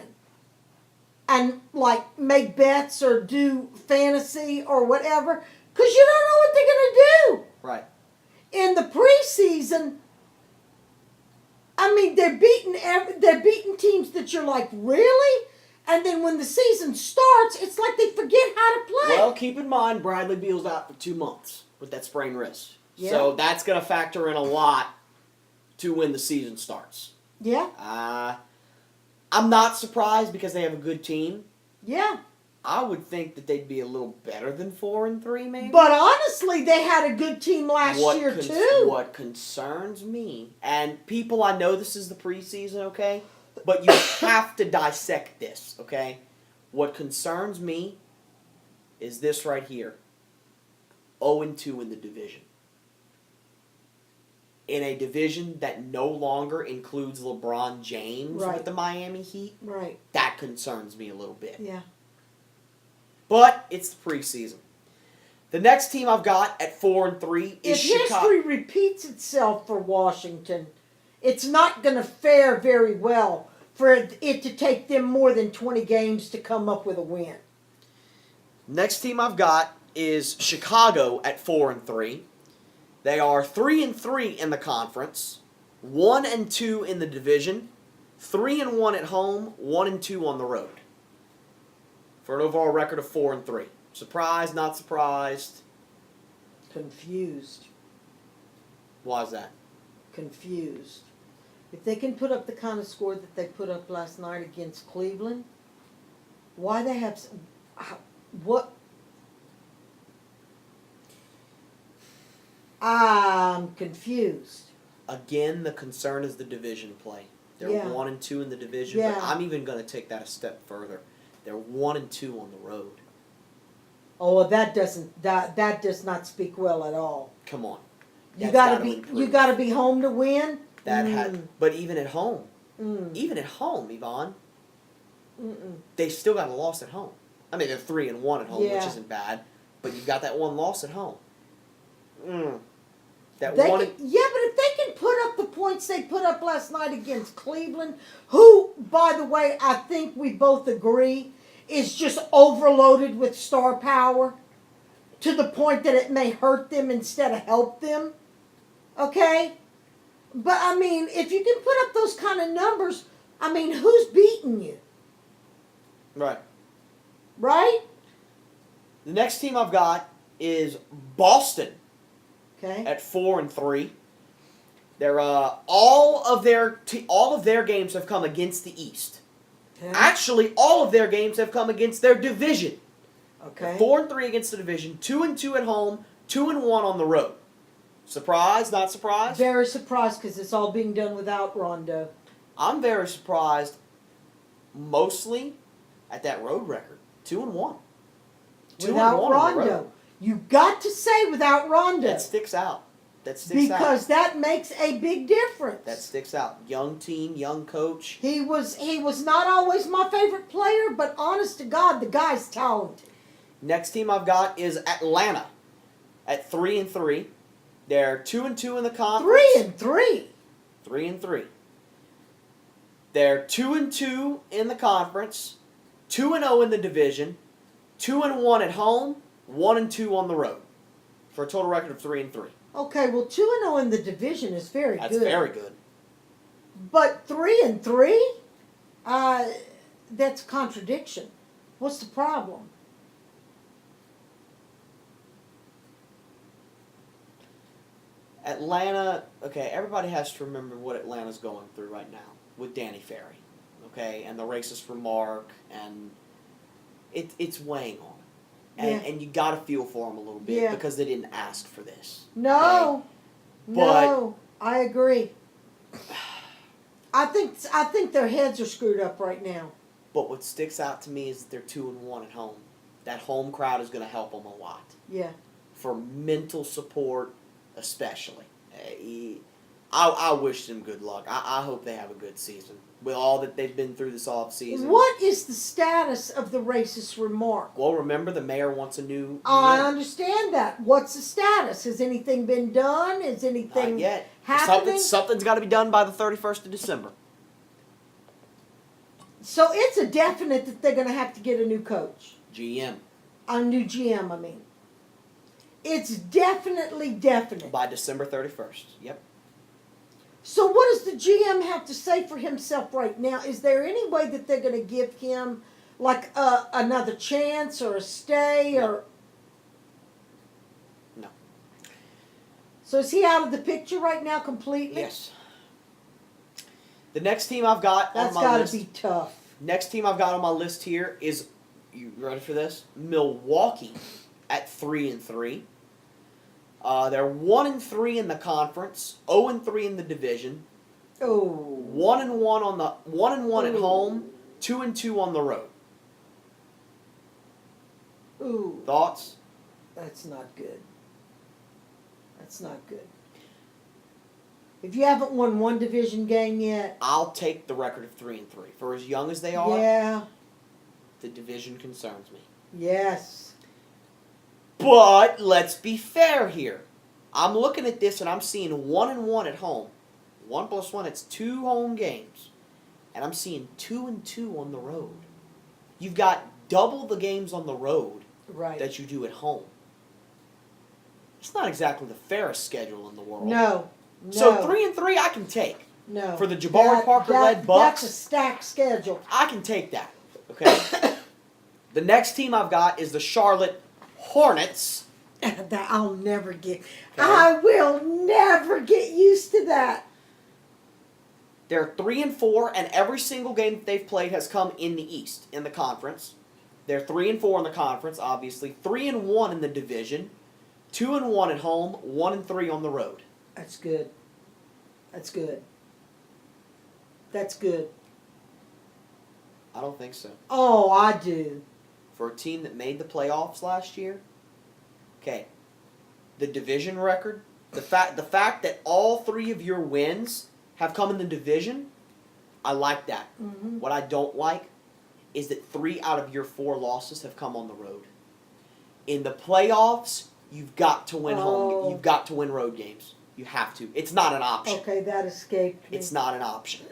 and like make bets or do fantasy or whatever because you don't know what they're going to do. Right. In the preseason, I mean, they're beating teams that you're like, really? And then when the season starts, it's like they forget how to play. Well, keep in mind, Bradley Beal's out for 2 months with that sprained wrist. Yeah. So that's going to factor in a lot to when the season starts. Yeah. I'm not surprised because they have a good team. Yeah. I would think that they'd be a little better than 4-3, maybe. But honestly, they had a good team last year, too. What concerns me, and people, I know this is the preseason, okay? But you have to dissect this, okay? What concerns me is this right here. 0-2 in the division. In a division that no longer includes LeBron James with the Miami Heat. Right. That concerns me a little bit. Yeah. But it's the preseason. The next team I've got at 4-3 is If Chicago. history repeats itself for Washington, it's not going to fare very well for it to take them more than 20 games to come up with a win. Next team I've got is Chicago at 4-3. They are 3-3 in the conference, 1-2 in the division, 3-1 at home, 1-2 on the road. For an overall record of 4-3. Surprised, not surprised? Confused. Why is that? Confused. If they can put up the kind of score that they put up last night against Cleveland, why they have what? I'm confused. Again, the concern is the division play. They're 1-2 in the division, but I'm even going to take that a step further. They're 1-2 on the road. Oh, that does not speak well at all. Come on. You gotta be home to win. But even at home, Yvonne, they still got a loss at home. I mean, they're 3-1 at home, which isn't bad, but you've got that one loss at home. But if they can put up the points they put up last night against Cleveland, who, by the way, I think we both agree is just overloaded with star power to the point that it may hurt them instead of help them. Okay? But, I mean, if you can put up those kind of numbers, I mean, who's beating you? Right. Right? The next team I've got is Boston. Okay. At 4-3. They're all of their games have come against the East. Okay. Actually, all of their games have come against their division. Okay. 4-3 against the division, 2-2 at home, 2-1 on the road. Surprised? Not surprised? Very surprised because it's all being done without Rondo. I'm very surprised, mostly at that road record, 2-1. 2-1 Without on the road. Rondo. You got to say without Rondo. That sticks out. That sticks out. Because that makes a big difference. That sticks out. Young team, young coach. He was not always my favorite player, but honest to God, the guy's talented. Next team I've got is Atlanta at 3-3. They're 2-2 in the conference. 3-3. 3-3. They're 2-2 in the conference, 2-0 in the division, 2-1 at home, 1-2 on the road, for a total record of 3-3. Okay, well, 2-0 in the division is very That's good. very good. But 3-3, that's a contradiction. What's the problem? Atlanta, okay, everybody has to remember what Atlanta's going through right now with Danny Ferry, okay, and the racist remark, and it's weighing on them. And you got to feel for them a little bit because they didn't ask for this. No, okay? no, I agree. I think their heads are screwed up right now. But what sticks out to me is that they're 2-1 at home. That home crowd is going to help them a lot. Yeah. For mental support, especially. I wish them good luck. I hope they have a good season with all that they've been through this off season. What is the status of the racist remark? Well, remember the mayor wants a new. I understand that. What's the status? Has anything been done? Is anything Not yet. happening? Something's got to be done by the 31st of December. So it's a definite that they're going to have to get a new coach. GM. A new GM, I mean. It's definitely definite. By December 31st. Yep. So what does the GM have to say for himself right now? Is there any way that they're going to give him like another chance or a stay or? No. So is he out of the picture right now completely? Yes. The next team I've got That's on my got list. to be tough. Next team I've got on my list here is, you ready for this? Milwaukee at 3-3. They're 1-3 in the conference, 0-3 in the division. Oh. 1-1 at Ooh. home, 2-2 on the road. Ooh. Thoughts? That's not good. That's not good. If you haven't won one division game yet. I'll take the record of 3-3. For as young as they are, Yeah. the division concerns me. Yes. But let's be fair here. I'm looking at this and I'm seeing 1-1 at home. 1 + 1, it's 2 home games. And I'm seeing 2-2 on the road. You've got double the games on the road Right. that you do at home. It's not exactly the fairest schedule in the world. No. No. So 3-3 I can take. No. For the Jabari Parker-led Bucks. That's a stacked schedule. I can take that. Okay? The next team I've got is the Charlotte Hornets. That I'll never get. Okay. I will never get used to that. They're 3-4, and every single game that they've played has come in the East, in the conference. They're 3-4 in the conference, obviously. 3-1 in the division. 2-1 at home. 1-3 on the road. That's good. That's good. That's good. I don't think so. Oh, I do. For a team that made the playoffs last year, okay, the division record, the fact that all 3 of your wins have come in the division, I like that. Mm-hmm. What I don't like is that 3 out of your 4 losses have come on the road. In the playoffs, you've got to win home. You've got to win road games. You have to. It's not an option. Okay, that escaped me. It's not an option.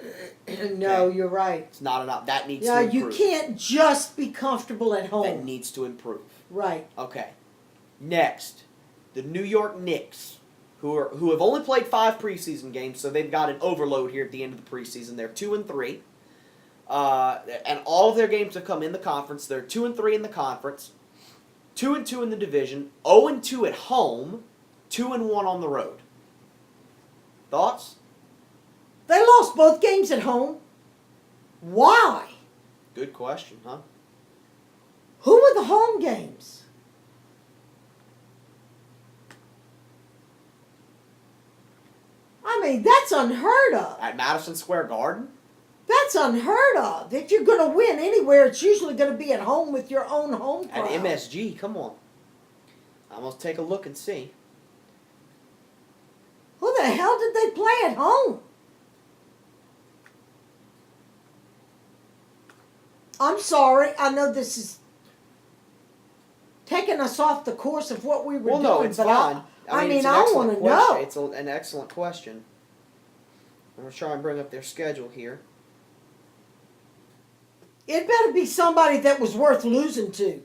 No, Okay. you're right. It's not an option. That needs Yeah, to improve. you can't just be comfortable at That home. needs to improve. Right. Okay. Next, the New York Knicks, who have only played 5 preseason games, so they've got an overload here at the end of the preseason. They're 2-3, and all of their games have come in the conference. They're 2-3 in the conference, 2-2 in the division, 0-2 at home, 2-1 on the road. Thoughts? They lost both games at home. Why? Good question, huh? Who were the home games? I mean, that's unheard of. At Madison Square Garden? that's unheard of. If you're going to win anywhere, it's usually going to be at home with your own home At crowd. MSG, come on. I'm going to take a look and see. Who the hell did they play at home? I'm sorry. I know this is taking us off the course of what we were Well, doing. no, it's but fine. I mean, it's an I excellent want to question. know. It's an excellent question. I'm going to try and bring up their schedule here. It better be somebody that was worth losing to.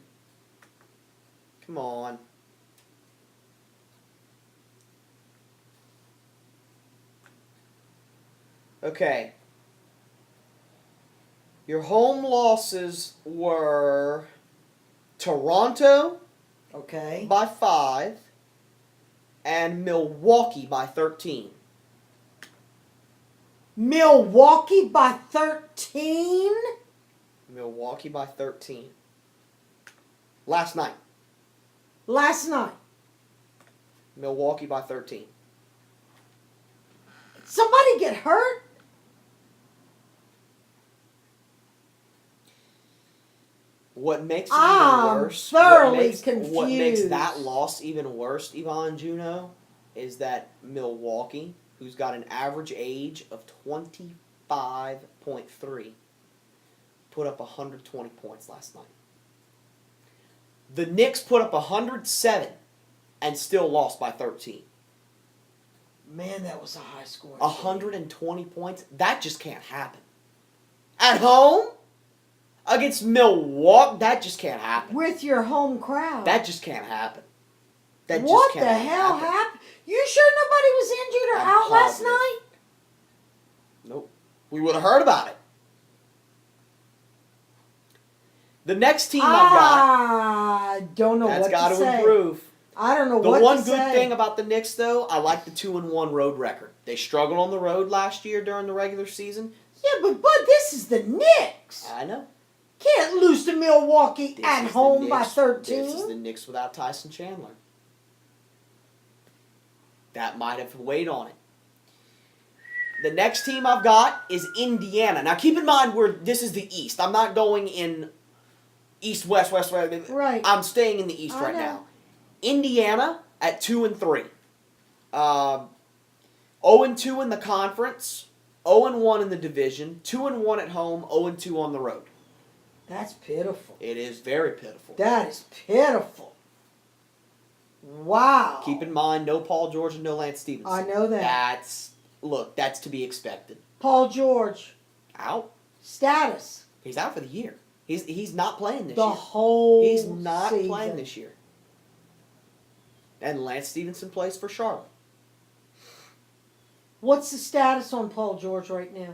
Come on. Okay. Your home losses were Toronto Okay. by 5 and Milwaukee by 13. Milwaukee by 13? Milwaukee by 13. Last night. Last night. Milwaukee by 13. Somebody get hurt? What makes it I'm even worse? thoroughly What makes that confused. loss even worse, Yvonne Juno, is that Milwaukee, who's got an average age of 25.3, put up 120 points last night. The Knicks put up 107 and still lost by 13. Man, that was a high score. 120 points? That just can't happen. At home? Against Milwaukee? That just can't happen. With your home crowd. That just can't happen. That just What can't the hell happen. happened? You sure nobody was injured or I'm out last positive. night? Nope. We would have heard about it. The next team I've got I don't know that's what got to to say. improve. I don't know The what one to good say. thing about the Knicks, though, I like the 2-1 road record. They struggled on the road last year during the regular season. Yeah, but Bud, this is the Knicks. I know. Can't lose to Milwaukee This at is the home by Knicks- 13. This is the Knicks without Tyson Chandler. That might have weighed on it. The next team I've got is Indiana. Now, keep in mind, this is the East. I'm not going in East, West, West, West. Right. I'm staying in the East I right know. now. Indiana at 2-3. 0-2 in the conference, 0-1 in the division, 2-1 at home, 0-2 on the road. That's pitiful. It is very pitiful. That is pitiful. Wow. Keep in mind, no Paul George and no Lance Stevenson. I know that. That's to be expected. Paul George, Out. status. He's out for the year. He's not playing this The year. whole He's not season. playing this year. And Lance Stevenson plays for Charlotte. What's the status on Paul George right now?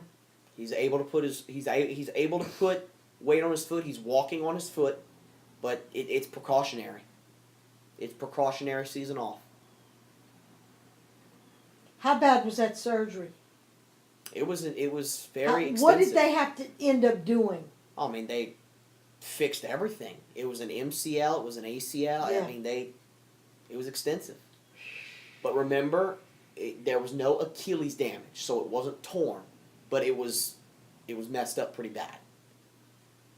He's able to put he's able to put weight on his foot. He's walking on his foot, but it's precautionary. It's precautionary season off. How bad was that surgery? It was very expensive. What did they have to end up doing? I mean, they fixed everything. It was an MCL. It was an ACL. Yeah. I mean, it was extensive. But remember, there was no Achilles damage, so it wasn't torn, but it was messed up pretty bad.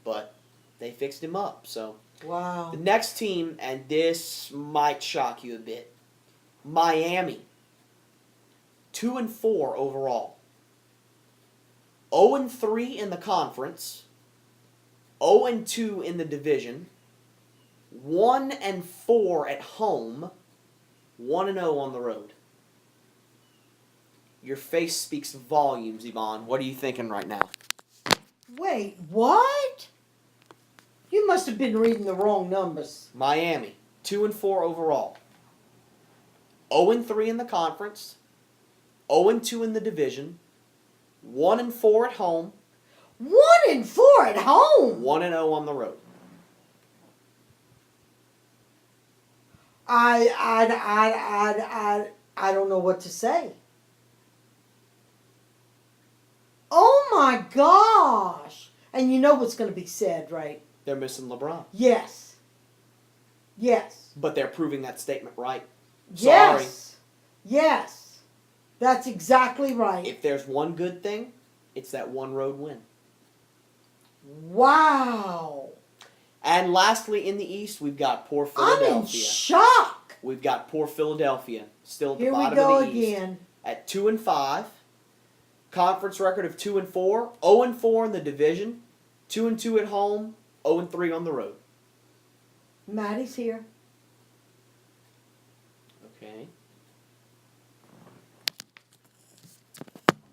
But they fixed him up. So Wow. the next team, and this might shock you a bit, Miami. 2-4 overall. 0-3 in the conference. 0-2 in the division. 1-4 at home. 1-0 on the road. Your face speaks volumes, Yvonne. What are you thinking right now? Wait, what? You must have been reading the wrong numbers. Miami, 2-4 overall. 0-3 in the conference. 0-2 in the division. 1-4 at home. 1-4 at home. 1-0 on the road. I don't know what to say. Oh my gosh. And you know what's going to be said, right? They're missing LeBron. Yes. Yes. But they're proving that statement right. Sorry. Yes. Yes. That's exactly right. If there's one good thing, it's that one road win. Wow. And lastly, in the East, we've got poor I'm in Philadelphia. shock. We've got poor Philadelphia still at the Here we bottom go of the East again. at 2-5. Conference record of 2-4, 0-4 in the division, 2-2 at home, 0-3 on the road. Maddie's here. Okay.